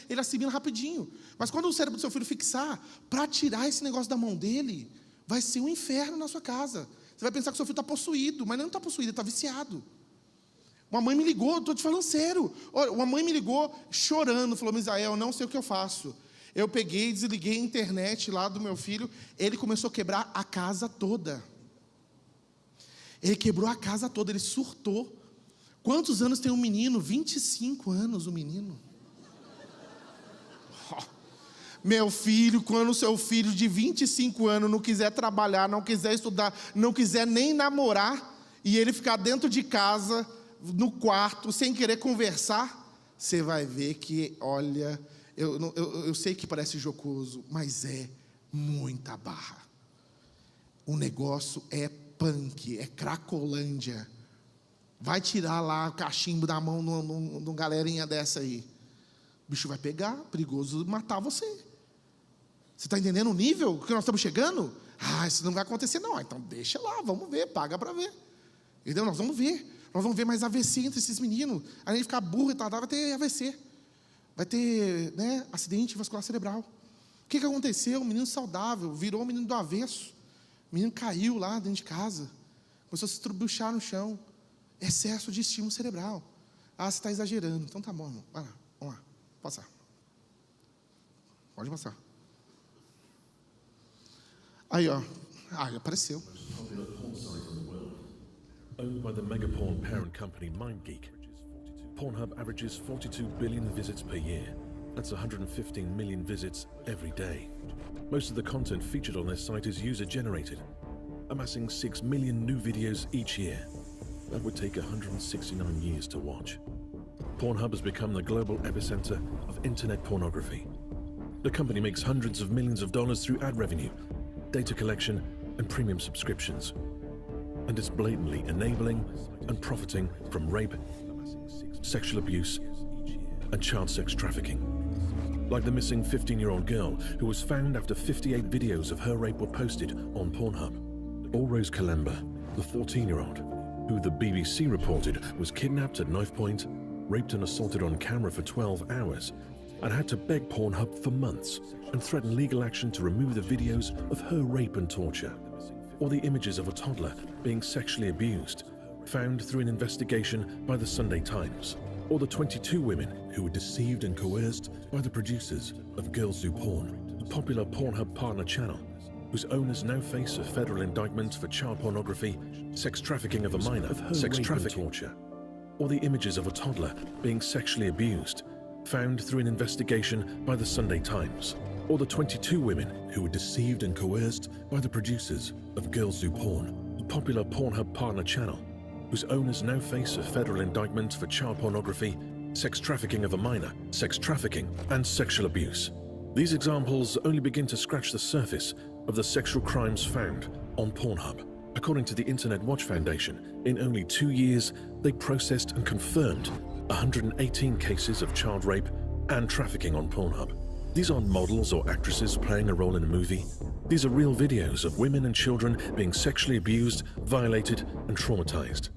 Speaker 1: ele assimila rapidinho. Mas quando o cérebro do seu filho fixar, para tirar esse negócio da mão dele, vai ser um inferno na sua casa. Você vai pensar que o seu filho está possuído, mas ele não está possuído, ele está viciado. Uma mãe me ligou, estou te falando sério. Olha, uma mãe me ligou chorando, falou, Misael, não sei o que eu faço. Eu peguei, desliguei a internet lá do meu filho, ele começou a quebrar a casa toda. Ele quebrou a casa toda, ele surtou. Quantos anos tem um menino? 25 anos o menino. Oh. Meu filho, quando o seu filho de 25 anos não quiser trabalhar, não quiser estudar, não quiser nem namorar, e ele ficar dentro de casa, no quarto, sem querer conversar, você vai ver que, olha, eu sei que parece jocoso, mas é muita barra. O negócio é punk, é cracolândia. Vai tirar lá o cachimbo da mão numa galerinha dessa aí. O bicho vai pegar, perigoso matar você. Você está entendendo o nível que nós estamos chegando? Isso não vai acontecer não. Então deixa lá, vamos ver, paga para ver. Entendeu? Nós vamos ver mais AVC entre esses meninos. A gente ficar burro e tal, vai ter AVC. Vai ter, acidente vascular cerebral. O que aconteceu? O menino saudável virou o menino do avesso. O menino caiu lá dentro de casa. Começou a se estrubuchar no chão. Excesso de estímulo cerebral. Você está exagerando. Então tá bom, irmão. Vai lá, vamos lá. Passar. Pode passar. Aí, ó. Apareceu.
Speaker 2: Owned by the megaporn parent company MindGeek, Pornhub averages 42 billion visits per year. That's 115 million visits every day. Most of the content featured on their site is user-generated, amassing 6 million new videos each year. That would take 169 years to watch. Pornhub has become the global epicenter of internet pornography. The company makes hundreds of millions of dollars through ad revenue, data collection, and premium subscriptions. And it's blatantly enabling and profiting from rape, sexual abuse, and child sex trafficking. Like the missing 15-year-old girl who was found after 58 videos of her rape were posted on Pornhub. Or Rose Kalemba, the 14-year-old, who the BBC reported was kidnapped at knife point, raped and assaulted on camera for 12 hours, and had to beg Pornhub for months and threaten legal action to remove the videos of her rape and torture. Or the images of a toddler being sexually abused, found through an investigation by the Sunday Times. Or the 22 women who were deceived and coerced by the producers of Girls Do Porn, a popular Pornhub partner channel, whose owners now face a federal indictment for child pornography, sex trafficking of a minor, sex trafficking, torture. Or the images of a toddler being sexually abused, found through an investigation by the Sunday Times. Or the 22 women who were deceived and coerced by the producers of Girls Do Porn, a popular Pornhub partner channel, whose owners now face a federal indictment for child pornography, sex trafficking of a minor, sex trafficking, and sexual abuse. These examples only begin to scratch the surface of the sexual crimes found on Pornhub. According to the Internet Watch Foundation, in only 2 years, they processed and confirmed 118 cases of child rape and trafficking on Pornhub. These aren't models or actresses playing a role in a movie. These are real videos of women and children being sexually abused, violated, and traumatized.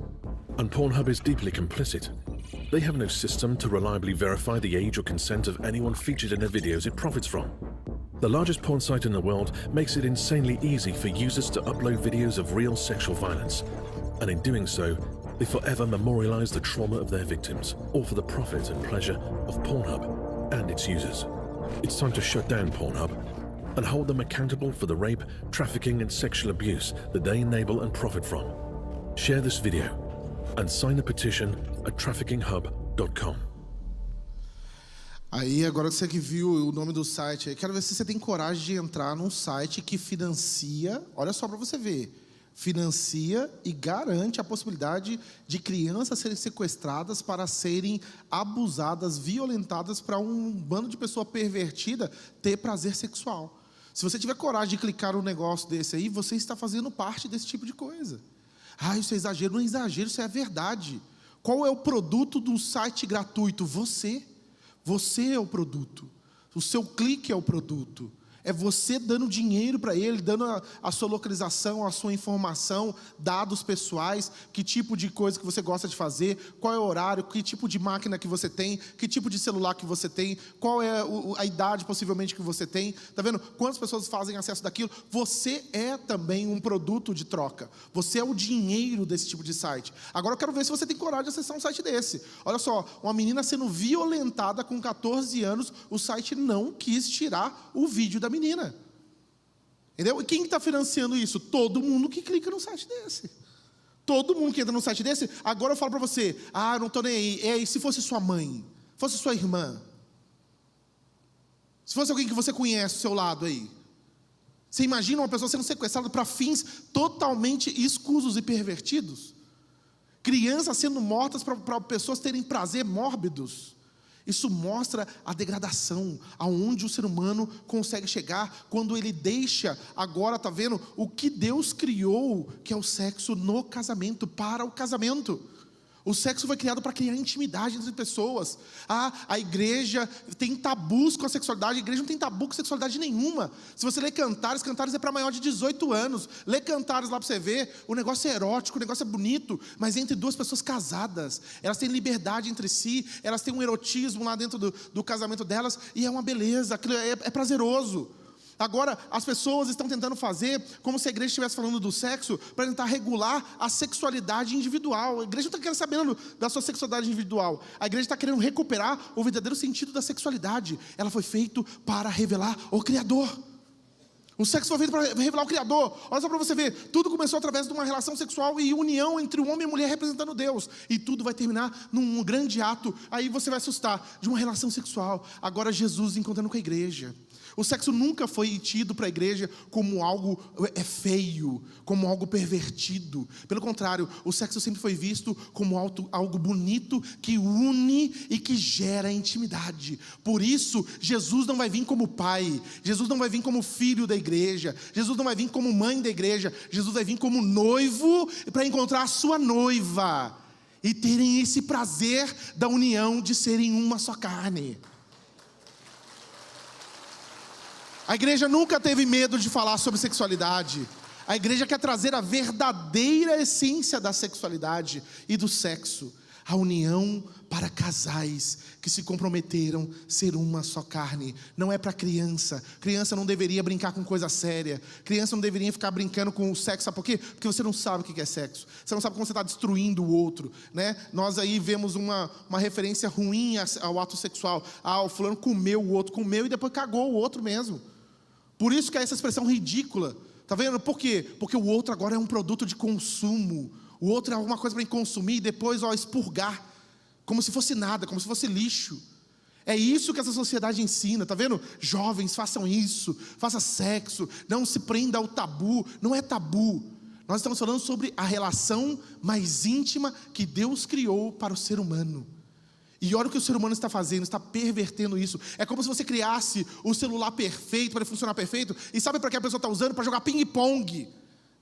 Speaker 2: And Pornhub is deeply complicit. They have no system to reliably verify the age or consent of anyone featured in the videos it profits from. The largest porn site in the world makes it insanely easy for users to upload videos of real sexual violence. And in doing so, they forever memorialize the trauma of their victims, all for the profit and pleasure of Pornhub and its users. It's time to shut down Pornhub and hold them accountable for the rape, trafficking, and sexual abuse that they enable and profit from. Share this video and sign a petition at traffickinghub.com.
Speaker 1: Aí, agora você que viu o nome do site, quero ver se você tem coragem de entrar num site que financia, olha só para você ver, financia e garante a possibilidade de crianças serem sequestradas para serem abusadas, violentadas, para um bando de pessoa pervertida ter prazer sexual. Se você tiver coragem de clicar num negócio desse aí, você está fazendo parte desse tipo de coisa. Isso é exagero. Não é exagero, isso é a verdade. Qual é o produto do site gratuito? Você. Você é o produto. O seu clique é o produto. É você dando dinheiro para ele, dando a sua localização, a sua informação, dados pessoais, que tipo de coisa que você gosta de fazer, qual é o horário, que tipo de máquina que você tem, que tipo de celular que você tem, qual é a idade possivelmente que você tem. Está vendo? Quantas pessoas fazem acesso daquilo? Você é também um produto de troca. Você é o dinheiro desse tipo de site. Agora eu quero ver se você tem coragem de acessar um site desse. Olha só, uma menina sendo violentada com 14 anos, o site não quis tirar o vídeo da menina. Entendeu? E quem está financiando isso? Todo mundo que clica no site desse. Todo mundo que entra no site desse. Agora eu falo para você, não estou nem aí. E se fosse sua mãe? Fosse sua irmã? Se fosse alguém que você conhece do seu lado aí? Você imagina uma pessoa sendo sequestrada para fins totalmente escusos e pervertidos? Crianças sendo mortas para pessoas terem prazer mórbidos? Isso mostra a degradação, aonde o ser humano consegue chegar quando ele deixa, agora está vendo, o que Deus criou, que é o sexo no casamento, para o casamento. O sexo foi criado para criar intimidade entre pessoas. A igreja tem tabus com a sexualidade. A igreja não tem tabu com sexualidade nenhuma. Se você lê Cantares, Cantares é para maior de 18 anos. Lê Cantares lá para você ver. O negócio é erótico, o negócio é bonito, mas entre duas pessoas casadas. Elas têm liberdade entre si, elas têm um erotismo lá dentro do casamento delas, e é uma beleza, aquilo é prazeroso. Agora, as pessoas estão tentando fazer como se a igreja estivesse falando do sexo para tentar regular a sexualidade individual. A igreja não está querendo saber da sua sexualidade individual. A igreja está querendo recuperar o verdadeiro sentido da sexualidade. Ela foi feita para revelar o Criador. O sexo foi feito para revelar o Criador. Olha só para você ver, tudo começou através de uma relação sexual e união entre o homem e a mulher representando Deus. E tudo vai terminar num grande ato, aí você vai assustar, de uma relação sexual. Agora Jesus encontrando com a igreja. O sexo nunca foi tido para a igreja como algo feio, como algo pervertido. Pelo contrário, o sexo sempre foi visto como algo bonito, que une e que gera intimidade. Por isso, Jesus não vai vir como pai, Jesus não vai vir como filho da igreja, Jesus não vai vir como mãe da igreja, Jesus vai vir como noivo para encontrar a sua noiva e terem esse prazer da união de serem uma só carne. A igreja nunca teve medo de falar sobre sexualidade. A igreja quer trazer a verdadeira essência da sexualidade e do sexo. A união para casais que se comprometeram a ser uma só carne. Não é para criança. Criança não deveria brincar com coisa séria. Criança não deveria ficar brincando com o sexo. Sabe por quê? Porque você não sabe o que é sexo. Você não sabe como você está destruindo o outro, né? Nós aí vemos uma referência ruim ao ato sexual. O fulano comeu, o outro comeu e depois cagou o outro mesmo. Por isso que é essa expressão ridícula. Está vendo? Por quê? Porque o outro agora é um produto de consumo. O outro é alguma coisa para consumir e depois expurgar. Como se fosse nada, como se fosse lixo. É isso que essa sociedade ensina, está vendo? Jovens, façam isso, façam sexo, não se prenda ao tabu. Não é tabu. Nós estamos falando sobre a relação mais íntima que Deus criou para o ser humano. E olha o que o ser humano está fazendo, está pervertendo isso. É como se você criasse o celular perfeito, para ele funcionar perfeito. E sabe para que a pessoa está usando? Para jogar ping-pong.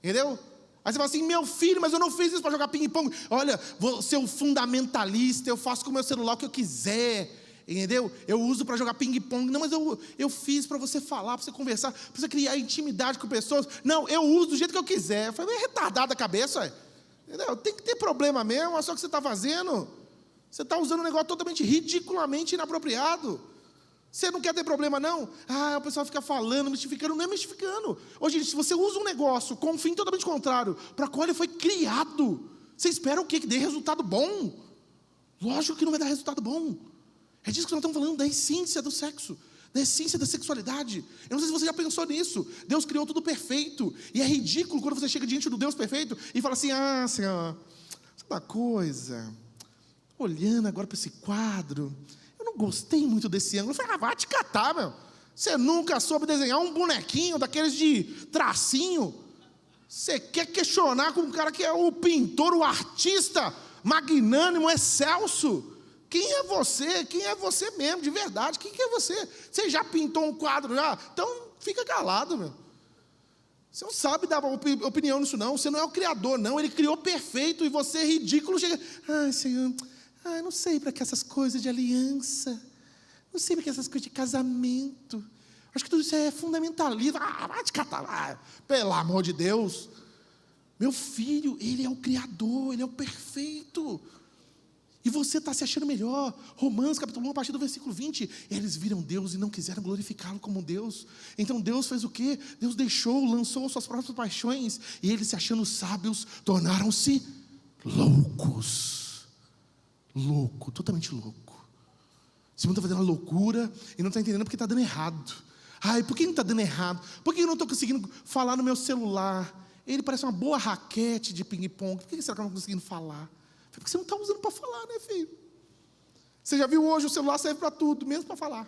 Speaker 1: Entendeu? Aí você fala assim, meu filho, mas eu não fiz isso para jogar ping-pong. Olha, vou ser um fundamentalista, eu faço com o meu celular o que eu quiser. Entendeu? Eu uso para jogar ping-pong. Não, mas eu fiz para você falar, para você conversar, para você criar intimidade com pessoas. Não, eu uso do jeito que eu quiser. Eu falei, é retardado a cabeça. Entendeu? Tem que ter problema mesmo, olha só o que você está fazendo. Você está usando um negócio totalmente ridiculamente inapropriado. Você não quer ter problema não? O pessoal fica falando, mistificando. Não é mistificando. Hoje, se você usa um negócio com um fim totalmente contrário, para qual ele foi criado, você espera o quê? Que dê resultado bom? Lógico que não vai dar resultado bom. É disso que nós estamos falando, da essência do sexo, da essência da sexualidade. Eu não sei se você já pensou nisso. Deus criou tudo perfeito. E é ridículo quando você chega diante do Deus perfeito e fala assim, Senhor, sabe uma coisa? Olhando agora para esse quadro, eu não gostei muito desse ângulo. Eu falei, vai te catar, meu. Você nunca soube desenhar um bonequinho daqueles de tracinho? Você quer questionar com um cara que é o pintor, o artista magnânimo, excelso? Quem é você? Quem é você mesmo, de verdade? Quem que é você? Você já pintou um quadro já? Então fica calado, meu. Você não sabe dar opinião nisso não. Você não é o criador, não. Ele criou perfeito e você, ridículo, chega... Senhor... não sei para que essas coisas de aliança, não sei para que essas coisas de casamento, acho que tudo isso é fundamentalismo. Vai te catar, pelo amor de Deus. Meu filho, ele é o Criador, ele é o perfeito, e você está se achando melhor. Romanos capítulo 1, a partir do versículo 20, eles viram Deus e não quiseram glorificá-lo como Deus. Então Deus fez o quê? Deus lançou suas próprias paixões, e eles, se achando sábios, tornaram-se loucos. Louco, totalmente louco. Esse mundo está fazendo uma loucura e não está entendendo porque está dando errado. Por que não está dando errado? Por que eu não estou conseguindo falar no meu celular? Ele parece uma boa raquete de ping-pong. Por que será que eu não estou conseguindo falar? Porque você não está usando para falar, né, filho? Você já viu hoje, o celular serve para tudo, menos para falar.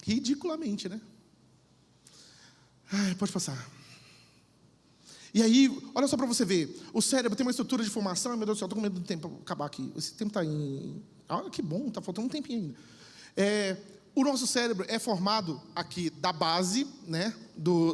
Speaker 1: Ridiculamente, né? Pode passar. E aí, olha só para você ver, o cérebro tem uma estrutura de formação. Meu Deus do céu, estou com medo do tempo acabar aqui. Esse tempo está Ah, que bom, está faltando um tempinho ainda. O nosso cérebro é formado aqui da base, né,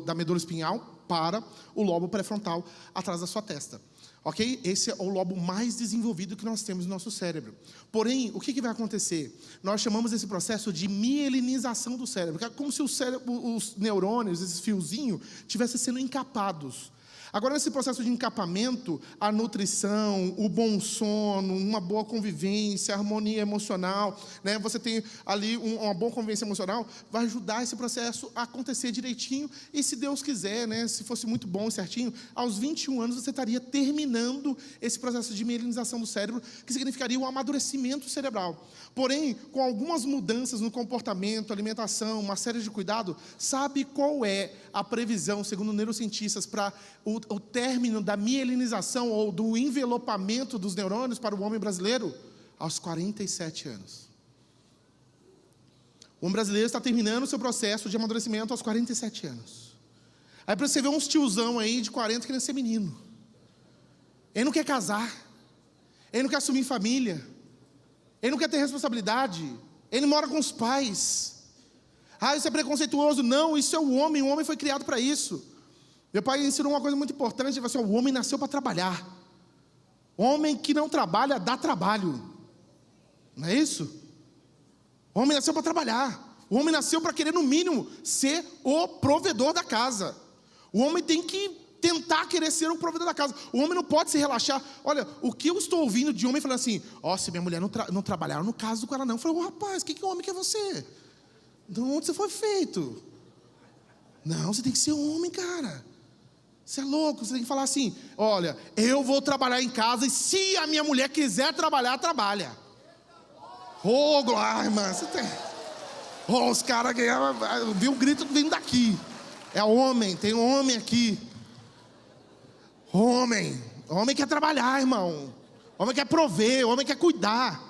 Speaker 1: da medula espinhal para o lobo pré-frontal atrás da sua testa. Ok? Esse é o lobo mais desenvolvido que nós temos no nosso cérebro. Porém, o que vai acontecer? Nós chamamos esse processo de mielinização do cérebro, que é como se os neurônios, esses fiozinhos, estivessem sendo encapados. Agora, nesse processo de encapamento, a nutrição, o bom sono, uma boa convivência, harmonia emocional, né? Você tem ali uma boa convivência emocional, vai ajudar esse processo a acontecer direitinho. E se Deus quiser, né? Se fosse muito bom e certinho, aos 21 anos você estaria terminando esse processo de mielinização do cérebro, que significaria o amadurecimento cerebral. Porém, com algumas mudanças no comportamento, alimentação, uma série de cuidados, sabe qual é a previsão, segundo neurocientistas, para o término da mielinização ou do envelopamento dos neurônios para o homem brasileiro? Aos 47 anos. O homem brasileiro está terminando o seu processo de amadurecimento aos 47 anos. Aí para você ver uns tiozão aí de 40 querendo ser menino. Ele não quer casar. Ele não quer assumir família. Ele não quer ter responsabilidade. Ele mora com os pais. Ah, isso é preconceituoso. Não, isso é o homem foi criado para isso. Meu pai ensinou uma coisa muito importante, ele falou assim: o homem nasceu para trabalhar. Homem que não trabalha, dá trabalho. Não é isso? O homem nasceu para trabalhar. O homem nasceu para querer, no mínimo, ser o provedor da casa. O homem tem que tentar querer ser o provedor da casa. O homem não pode se relaxar. Olha, o que eu estou ouvindo de homem falando assim: ó, se minha mulher não trabalhar, eu não caso com ela não. Eu falei: rapaz, o que homem que é você? De onde você foi feito? Não, você tem que ser homem, cara. Você é louco, você tem que falar assim: olha, eu vou trabalhar em casa e se a minha mulher quiser trabalhar, trabalha. Ô, glória, irmã, você tem... os caras ganharam, viu o grito vindo daqui. É homem, tem um homem aqui. Homem quer trabalhar, irmão. Homem quer prover, homem quer cuidar.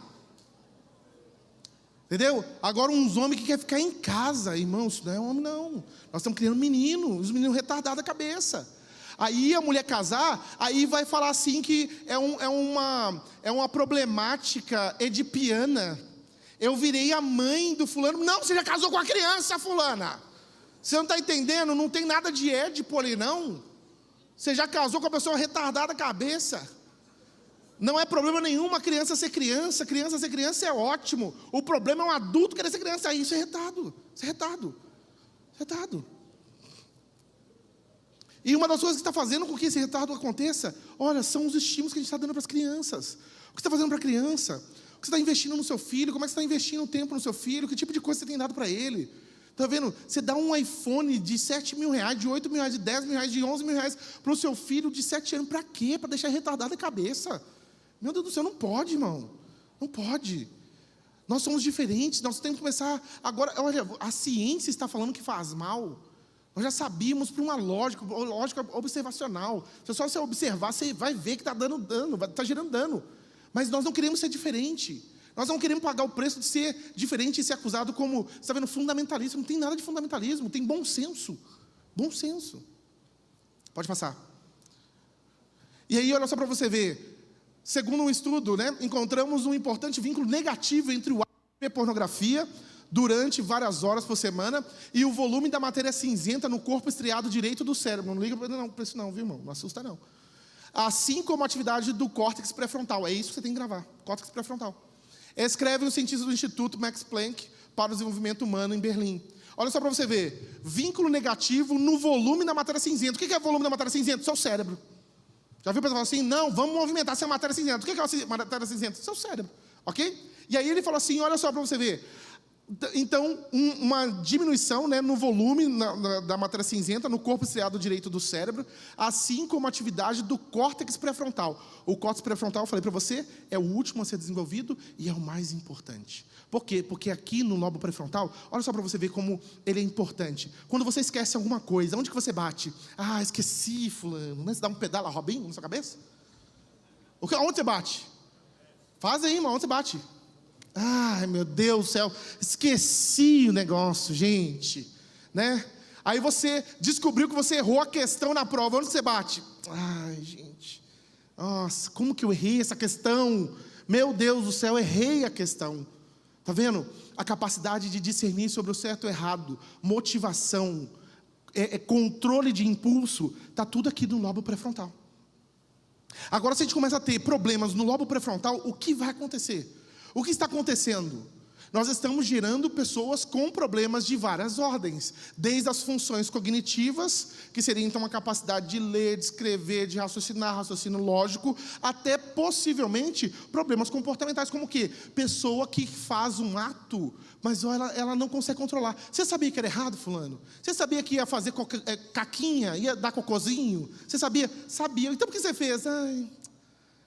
Speaker 1: Entendeu? Agora uns homens que querem ficar em casa, irmão, isso não é homem não. Nós estamos criando os meninos retardados da cabeça. Aí a mulher casar, aí vai falar assim que é uma problemática edipiana. Eu virei a mãe do fulano. Não, você já casou com a criança, fulana. Você não está entendendo? Não tem nada de Édipo ali, não. Você já casou com a pessoa retardada da cabeça. Não é problema nenhum uma criança ser criança. Criança ser criança é ótimo. O problema é um adulto querer ser criança. Aí isso é retardo. Isso é retardo. Isso é retardo. E uma das coisas que está fazendo com que esse retardo aconteça, olha, são os estímulos que a gente está dando para as crianças. O que você está fazendo para a criança? O que você está investindo no seu filho? Como é que você está investindo tempo no seu filho? Que tipo de coisa você tem dado para ele? Está vendo? Você dá um iPhone de 7 mil reais, de 8 mil reais, de 10 mil reais, de 11 mil reais para o seu filho de 7 anos. Para quê? Para deixar retardado a cabeça. Meu Deus do céu, não pode, irmão. Não pode. Nós somos diferentes, nós temos que começar... Agora, olha, a ciência está falando que faz mal. Nós já sabíamos por uma lógica observacional. Se você observar, você vai ver que está dando dano, está gerando dano. Mas nós não queremos ser diferente. Nós não queremos pagar o preço de ser diferente e ser acusado como, você está vendo, fundamentalista. Não tem nada de fundamentalismo, tem bom senso. Bom senso. Pode passar. E aí, olha só para você ver. Segundo um estudo, né, encontramos um importante vínculo negativo entre o ato de pornografia durante várias horas por semana e o volume da matéria cinzenta no corpo estriado direito do cérebro. Não liga para isso não, viu, irmão? Não assusta não. Assim como a atividade do córtex pré-frontal. É isso que você tem que gravar, córtex pré-frontal. Escreve um cientista do Instituto Max Planck para o Desenvolvimento Humano em Berlim. Olha só para você ver. Vínculo negativo no volume da matéria cinzenta. O que é o volume da matéria cinzenta? Seu cérebro. Já viu o pessoal falar assim? Não, vamos movimentar essa matéria cinzenta. O que é a matéria cinzenta? Seu cérebro. Ok? E aí ele falou assim, olha só para você ver. Então, uma diminuição, né, no volume da matéria cinzenta no corpo estriado direito do cérebro, assim como a atividade do córtex pré-frontal. O córtex pré-frontal, eu falei para você, é o último a ser desenvolvido e é o mais importante. Por quê? Porque aqui no lobo pré-frontal, olha só para você ver como ele é importante. Quando você esquece alguma coisa, onde que você bate? Ah, esqueci, fulano. Né? Você dá um pedala Robinho na sua cabeça? Onde você bate? Faz aí, irmão, onde você bate? Ai, meu Deus do céu, esqueci o negócio, gente, né? Aí você descobriu que você errou a questão na prova, onde você bate? Ai, gente, nossa, como que eu errei essa questão? Meu Deus do céu, errei a questão. Está vendo? A capacidade de discernir sobre o certo e o errado, motivação, controle de impulso, está tudo aqui no lobo pré-frontal. Agora, se a gente começa a ter problemas no lobo pré-frontal, o que vai acontecer? O que está acontecendo? Nós estamos gerando pessoas com problemas de várias ordens, desde as funções cognitivas, que seria então a capacidade de ler, de escrever, de raciocinar, raciocínio lógico, até possivelmente problemas comportamentais, como o quê? Pessoa que faz um ato, mas ela não consegue controlar. Você sabia que era errado, fulano? Você sabia que ia fazer caquinha, ia dar cocôzinho? Você sabia? Sabia. Então por que você fez? Ai,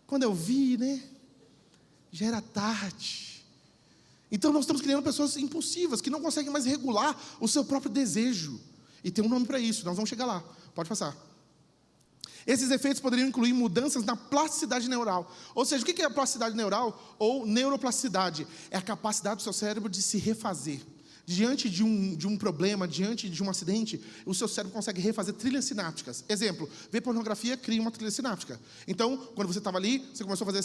Speaker 1: quando eu vi, né? Já era tarde. Então nós estamos criando pessoas impulsivas, que não conseguem mais regular o seu próprio desejo. E tem um nome para isso, nós vamos chegar lá. Pode passar. Esses efeitos poderiam incluir mudanças na plasticidade neural. Ou seja, o que é a plasticidade neural ou neuroplasticidade? É a capacidade do seu cérebro de se refazer. Diante de um problema, diante de um acidente, o seu cérebro consegue refazer trilhas sinápticas. Exemplo, ver pornografia cria uma trilha sináptica. Então, quando você estava ali, você começou a fazer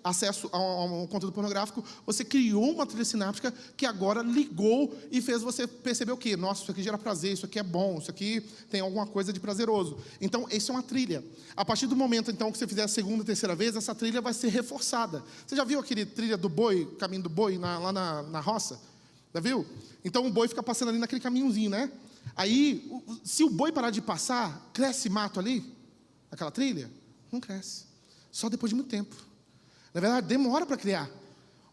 Speaker 1: acesso a um conteúdo pornográfico, você criou uma trilha sináptica que agora ligou e fez você perceber o quê? Nossa, isso aqui gera prazer, isso aqui é bom, isso aqui tem alguma coisa de prazeroso. Então, isso é uma trilha. A partir do momento, então, que você fizer a segunda, terceira vez, essa trilha vai ser reforçada. Você já viu aquele trilha do boi, caminho do boi, lá na roça? Já viu? Então o boi fica passando ali naquele caminhozinho, né? Aí, se o boi parar de passar, cresce mato ali? Aquela trilha? Não cresce. Só depois de muito tempo. Na verdade, demora para criar.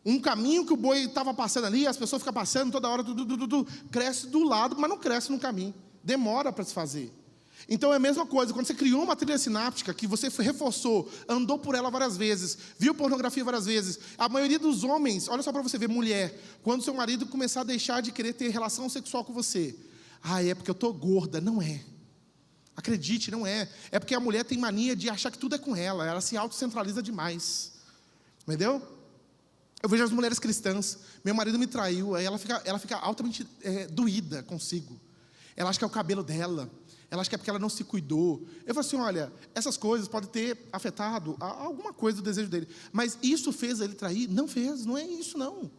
Speaker 1: Um caminho que o boi estava passando ali, as pessoas ficam passando toda hora, cresce do lado, mas não cresce no caminho. Demora para se fazer. Então é a mesma coisa, quando você criou uma trilha sináptica, que você reforçou, andou por ela várias vezes, viu pornografia várias vezes, a maioria dos homens, olha só para você ver, mulher, quando seu marido começar a deixar de querer ter relação sexual com você, é porque eu estou gorda, não é. Acredite, não é. É porque a mulher tem mania de achar que tudo é com ela se autocentraliza demais. Entendeu? Eu vejo as mulheres cristãs, meu marido me traiu, aí ela fica altamente doída consigo. Ela acha que é o cabelo dela. Ela acha que é porque ela não se cuidou. Eu falo assim, olha, essas coisas podem ter afetado alguma coisa do desejo dele. Mas isso fez ele trair? Não fez, não é isso não.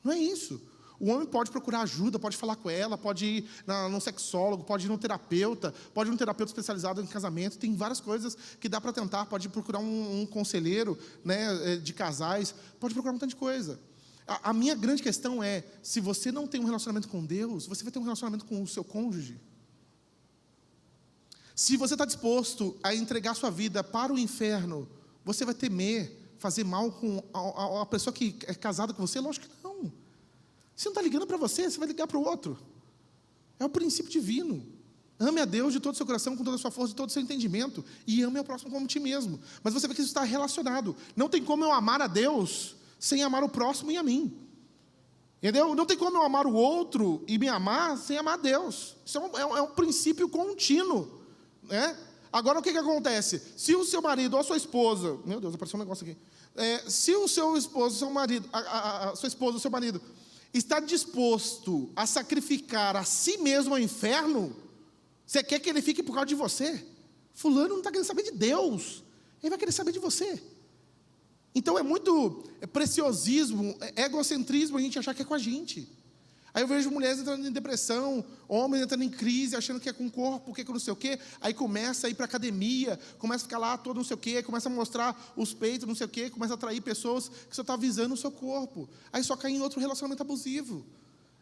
Speaker 1: Não é isso. O homem pode procurar ajuda, pode falar com ela, pode ir num sexólogo, pode ir num terapeuta, pode ir num terapeuta especializado em casamento. Tem várias coisas que dá para tentar. Pode procurar um conselheiro, né, de casais. Pode procurar um tanto de coisa. A minha grande questão é, se você não tem um relacionamento com Deus, você vai ter um relacionamento com o seu cônjuge. Se você está disposto a entregar sua vida para o inferno, você vai temer fazer mal com a pessoa que é casada com você? Lógico que não. Você não está ligando para você, você vai ligar para o outro. É o princípio divino. Ame a Deus de todo o seu coração, com toda a sua força, de todo o seu entendimento, e ame ao próximo como ti mesmo. Mas você vê que isso está relacionado. Não tem como eu amar a Deus sem amar o próximo e a mim. Entendeu? Não tem como eu amar o outro e me amar sem amar a Deus. Isso é um princípio contínuo. Agora o que acontece? Se o seu marido ou a sua esposa, meu Deus, apareceu um negócio aqui. Se o seu esposo, seu marido, a sua esposa, o seu marido, está disposto a sacrificar a si mesmo ao inferno, você quer que ele fique por causa de você? Fulano não está querendo saber de Deus, ele vai querer saber de você. Então é muito preciosismo, egocentrismo a gente achar que é com a gente. Aí eu vejo mulheres entrando em depressão, homens entrando em crise, achando que é com o corpo, que é com não sei o quê. Aí começa a ir para a academia, começa a ficar lá todo não sei o quê, começa a mostrar os peitos, não sei o quê, começa a atrair pessoas que só estão visando o seu corpo. Aí só cai em outro relacionamento abusivo.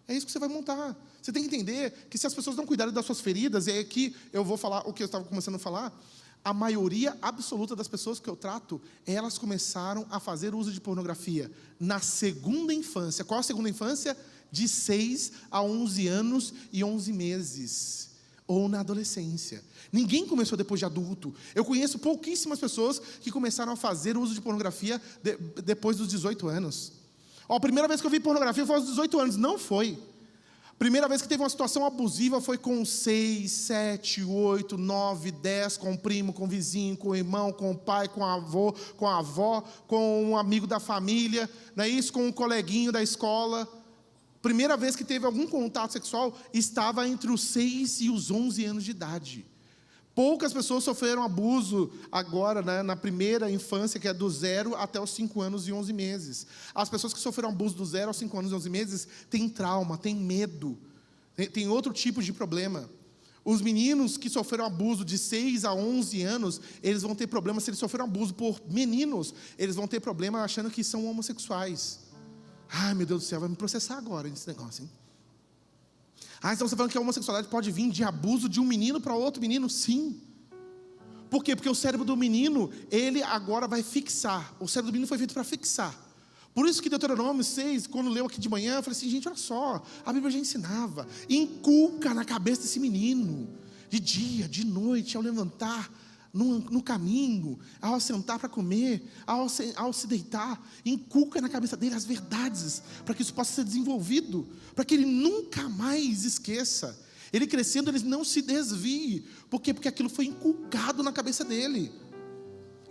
Speaker 1: É isso que você vai montar. Você tem que entender que se as pessoas não cuidarem das suas feridas, e aí aqui eu vou falar o que eu estava começando a falar, a maioria absoluta das pessoas que eu trato, elas começaram a fazer uso de pornografia na segunda infância. Qual a segunda infância? De 6 a 11 anos e 11 meses, ou na adolescência. Ninguém começou depois de adulto. Eu conheço pouquíssimas pessoas que começaram a fazer uso de pornografia depois dos 18 anos. A primeira vez que eu vi pornografia foi aos 18 anos, não foi. Primeira vez que teve uma situação abusiva foi com 6, 7, 8, 9, 10, com o primo, com o vizinho, com o irmão, com o pai, com o avô, com a avó, com um amigo da família, não é isso? Com um coleguinho da escola. Primeira vez que teve algum contato sexual estava entre os 6 e os 11 anos de idade. Poucas pessoas sofreram abuso agora, né, na primeira infância, que é do 0 até os 5 anos e 11 meses. As pessoas que sofreram abuso do 0 aos 5 anos e 11 meses têm trauma, têm medo, tem outro tipo de problema. Os meninos que sofreram abuso de 6 a 11 anos, eles vão ter problema. Se eles sofreram abuso por meninos, eles vão ter problema achando que são homossexuais. Ai, meu Deus do céu, vai me processar agora esse negócio, hein? Ah, então você está falando que a homossexualidade pode vir de abuso de um menino para outro menino? Sim. Por quê? Porque o cérebro do menino, ele agora vai fixar. O cérebro do menino foi feito para fixar. Por isso que Deuteronômio 6, quando leu aqui de manhã, eu falei assim, gente, olha só, a Bíblia já ensinava. Inculca na cabeça desse menino, de dia, de noite, ao levantar, no caminho, ao sentar para comer, ao se deitar, inculca na cabeça dele as verdades, para que isso possa ser desenvolvido, para que ele nunca mais esqueça. Ele crescendo, ele não se desvie. Por quê? Porque aquilo foi inculcado na cabeça dele.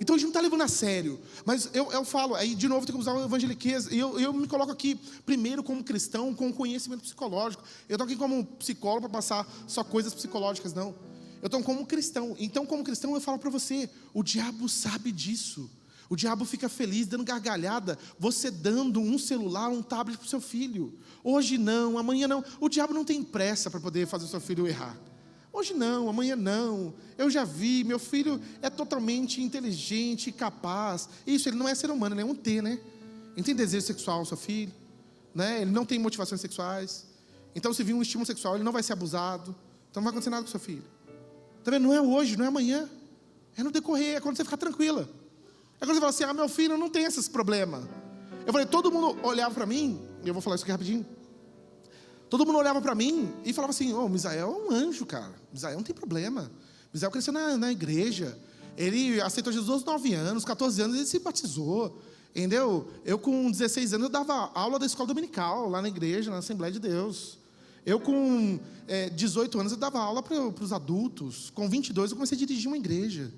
Speaker 1: Então a gente não está levando a sério. Mas eu falo, aí de novo tem que usar o evangeliquez. Eu me coloco aqui primeiro como cristão, com conhecimento psicológico. Eu estou aqui como psicólogo para passar só coisas psicológicas, não. Eu estou como cristão. Então como cristão eu falo para você, o diabo sabe disso. O diabo fica feliz, dando gargalhada, você dando um celular, um tablet para o seu filho. Hoje não, amanhã não. O diabo não tem pressa para poder fazer o seu filho errar. Hoje não, amanhã não. Eu já vi, meu filho é totalmente inteligente e capaz. Isso, ele não é ser humano, ele é um T, né? Ele tem desejo sexual, seu filho, né? Ele não tem motivações sexuais. Então, se vir um estímulo sexual, ele não vai ser abusado. Então, não vai acontecer nada com seu filho. Tá vendo? Não é hoje, não é amanhã. É no decorrer, é quando você ficar tranquila. É quando você fala assim, meu filho não tem esses problemas. Eu falei, todo mundo olhava para mim, e eu vou falar isso aqui rapidinho. Todo mundo olhava para mim e falava assim, Misael é um anjo, cara. Misael não tem problema. Misael cresceu na igreja. Ele aceitou Jesus aos 9 anos, 14 anos, ele se batizou. Entendeu? Eu com 16 anos, eu dava aula da escola dominical, lá na igreja, na Assembleia de Deus. Eu com 18 anos, eu dava aula para os adultos. Com 22, eu comecei a dirigir uma igreja.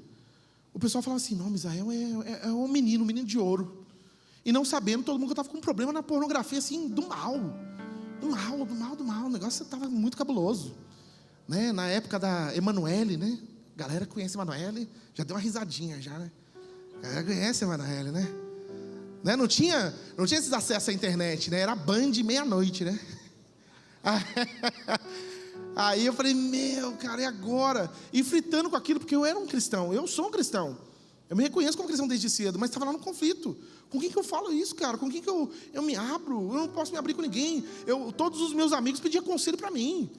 Speaker 1: O pessoal falava assim, não, Misael é um menino de ouro. E não sabendo, todo mundo que eu estava com um problema na pornografia, assim, do mal. O negócio estava muito cabuloso. Né? Na época da Emanuele, né? A galera conhece a Emanuele, já deu uma risadinha, já, né? A galera conhece a Emanuele, né? Não tinha esses acessos à internet, né? Era Band meia-noite, né? Aí eu falei, cara, e agora? E fritando com aquilo, porque eu era um cristão, eu sou um cristão. Eu me reconheço como cristão desde cedo, mas estava lá no conflito. Com quem que eu falo isso, cara? Com quem que eu me abro? Eu não posso me abrir com ninguém. Todos os meus amigos pediam conselho para mim.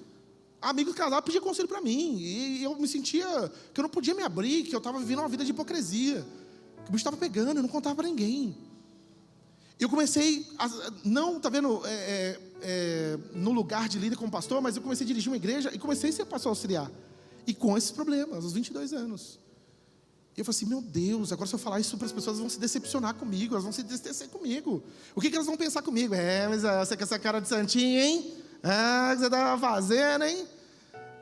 Speaker 1: Amigos casados pediam conselho para mim. E eu me sentia que eu não podia me abrir, que eu estava vivendo uma vida de hipocrisia. Que o bicho estava pegando, eu não contava para ninguém. Eu comecei, tá vendo, no lugar de líder como pastor, mas eu comecei a dirigir uma igreja e comecei a ser pastor auxiliar. E com esses problemas, aos 22 anos. E eu falei assim, meu Deus, agora se eu falar isso para as pessoas, elas vão se decepcionar comigo, elas vão se entristecer comigo. O que elas vão pensar comigo? Mas você com essa cara de santinho, hein? O que você estava fazendo, hein?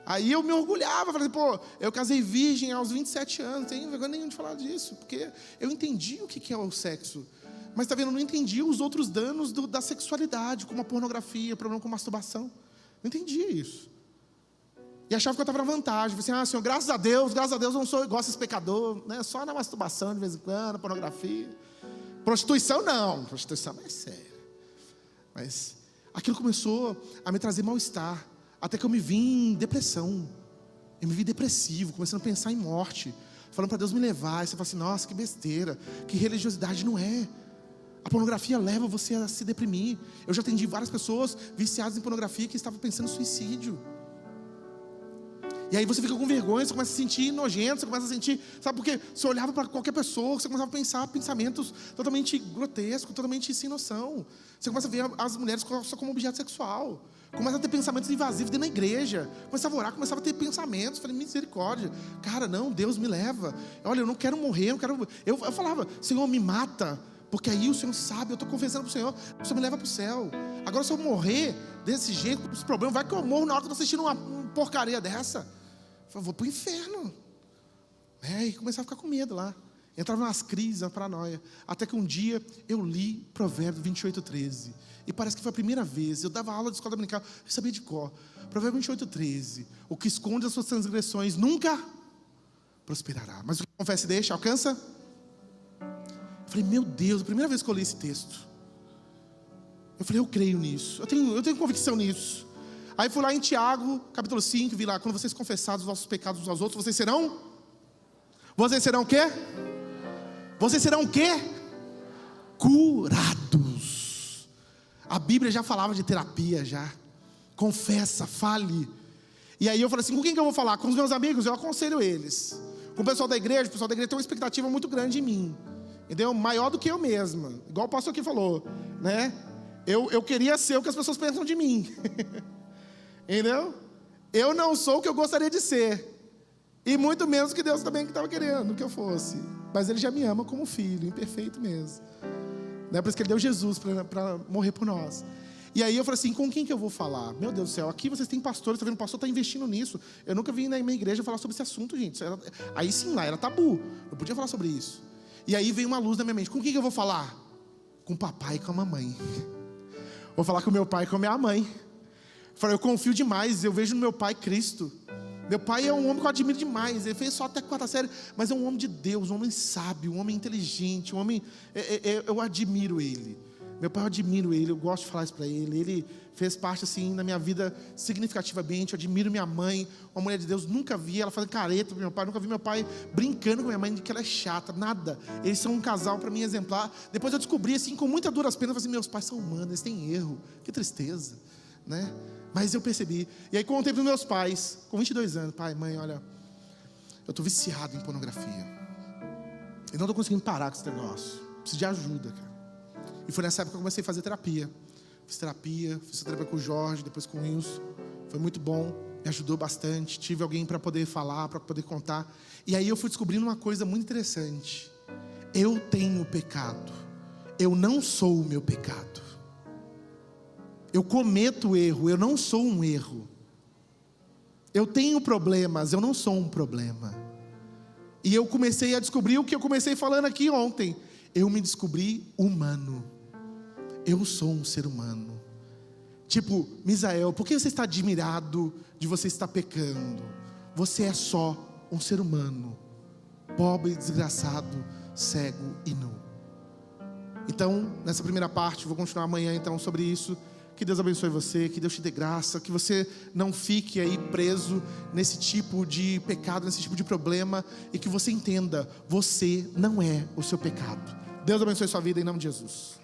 Speaker 1: Aí eu me orgulhava, falei, eu casei virgem aos 27 anos, não tenho vergonha nenhuma de falar disso, porque eu entendi o que é o sexo. Mas está vendo, eu não entendi os outros danos da sexualidade, como a pornografia, problema com masturbação. Não entendia isso. E achava que eu estava na vantagem. Falei assim, Senhor, graças a Deus eu não sou igual a esses pecadores, né? Só na masturbação de vez em quando, pornografia. Prostituição não, prostituição é sério. Mas aquilo começou a me trazer mal-estar, até que eu me vi em depressão. Eu me vi depressivo, começando a pensar em morte, falando para Deus me levar. E você fala assim, nossa, que besteira, que religiosidade não é. A pornografia leva você a se deprimir. Eu já atendi várias pessoas viciadas em pornografia que estavam pensando em suicídio. E aí você fica com vergonha, você começa a se sentir nojento, você começa a sentir... Sabe por quê? Você olhava para qualquer pessoa, você começava a pensar pensamentos totalmente grotescos, totalmente sem noção. Você começa a ver as mulheres só como objeto sexual. Começa a ter pensamentos invasivos dentro da igreja. Começava a orar, começava a ter pensamentos. Falei, misericórdia. Cara, não, Deus me leva. Olha, eu não quero morrer, eu falava, Senhor, me mata. Porque aí o Senhor sabe, eu estou confessando para o Senhor me leva para o céu. Agora se eu morrer desse jeito, os problemas, vai que eu morro na hora que eu estou assistindo uma porcaria dessa. Eu falei, vou para o inferno. E começava a ficar com medo lá. Entrava nas crises, na paranoia. Até que um dia eu li Provérbios 28:13. E parece que foi a primeira vez. Eu dava aula de escola dominical, eu sabia de cor. Provérbios 28:13. O que esconde as suas transgressões nunca prosperará. Mas o que confessa e deixa, alcança? Eu falei, meu Deus, a primeira vez que eu li esse texto, eu falei, eu creio nisso, eu tenho convicção nisso. Aí fui lá em Tiago, capítulo 5, vi lá, quando vocês confessarem os vossos pecados uns aos outros, vocês serão o quê? Vocês serão o quê? Curados. A Bíblia já falava de terapia já. Confessa, fale. E aí eu falei assim, com quem que eu vou falar? Com os meus amigos? Eu aconselho eles. Com o pessoal da igreja tem uma expectativa muito grande em mim. Entendeu? Maior do que eu mesma. Igual o pastor aqui falou, né? Eu queria ser o que as pessoas pensam de mim. Entendeu? Eu não sou o que eu gostaria de ser. E muito menos que Deus também que estava querendo que eu fosse. Mas Ele já me ama como filho, imperfeito mesmo. Né? Por isso que Ele deu Jesus para morrer por nós. E aí eu falei assim, com quem que eu vou falar? Meu Deus do céu, aqui vocês têm pastores, tá vendo? O pastor está investindo nisso. Eu nunca vim na minha igreja falar sobre esse assunto, gente. Aí sim, lá era tabu. Eu podia falar sobre isso. E aí veio uma luz na minha mente. Com quem que eu vou falar? Com o papai e com a mamãe. Vou falar com o meu pai e com a minha mãe. Eu falei, eu confio demais, eu vejo no meu pai Cristo. Meu pai é um homem que eu admiro demais. Ele fez só até a 4ª série, mas é um homem de Deus, um homem sábio, um homem inteligente, um homem... Eu admiro ele. Meu pai, eu admiro ele, eu gosto de falar isso para ele. Ele fez parte assim na minha vida significativamente. Eu admiro minha mãe, uma mulher de Deus. Nunca vi ela fazendo careta para meu pai. Nunca vi meu pai brincando com minha mãe de que ela é chata, nada. Eles são um casal para mim exemplar. Depois eu descobri assim, com muita duras penas, eu falei assim, meus pais são humanos, eles têm erro. Que tristeza, né? Mas eu percebi. E aí contei para os meus pais, com 22 anos. Pai, mãe, olha, eu estou viciado em pornografia. Eu não estou conseguindo parar com esse negócio. Preciso de ajuda, cara. E foi nessa época que eu comecei a fazer terapia. Fiz terapia com o Jorge, depois com o Wilson. Foi muito bom, me ajudou bastante. Tive alguém para poder falar, para poder contar. E aí eu fui descobrindo uma coisa muito interessante. Eu tenho pecado. Eu não sou o meu pecado. Eu cometo erro, eu não sou um erro. Eu tenho problemas, eu não sou um problema. E eu comecei a descobrir o que eu comecei falando aqui ontem. Eu me descobri humano. Eu sou um ser humano. Tipo, Misael, por que você está admirado de você estar pecando? Você é só um ser humano, pobre, desgraçado, cego e nu. Então, nessa primeira parte, vou continuar amanhã então sobre isso. Que Deus abençoe você, que Deus te dê graça, que você não fique aí preso nesse tipo de pecado, nesse tipo de problema, e que você entenda, você não é o seu pecado. Deus abençoe sua vida em nome de Jesus.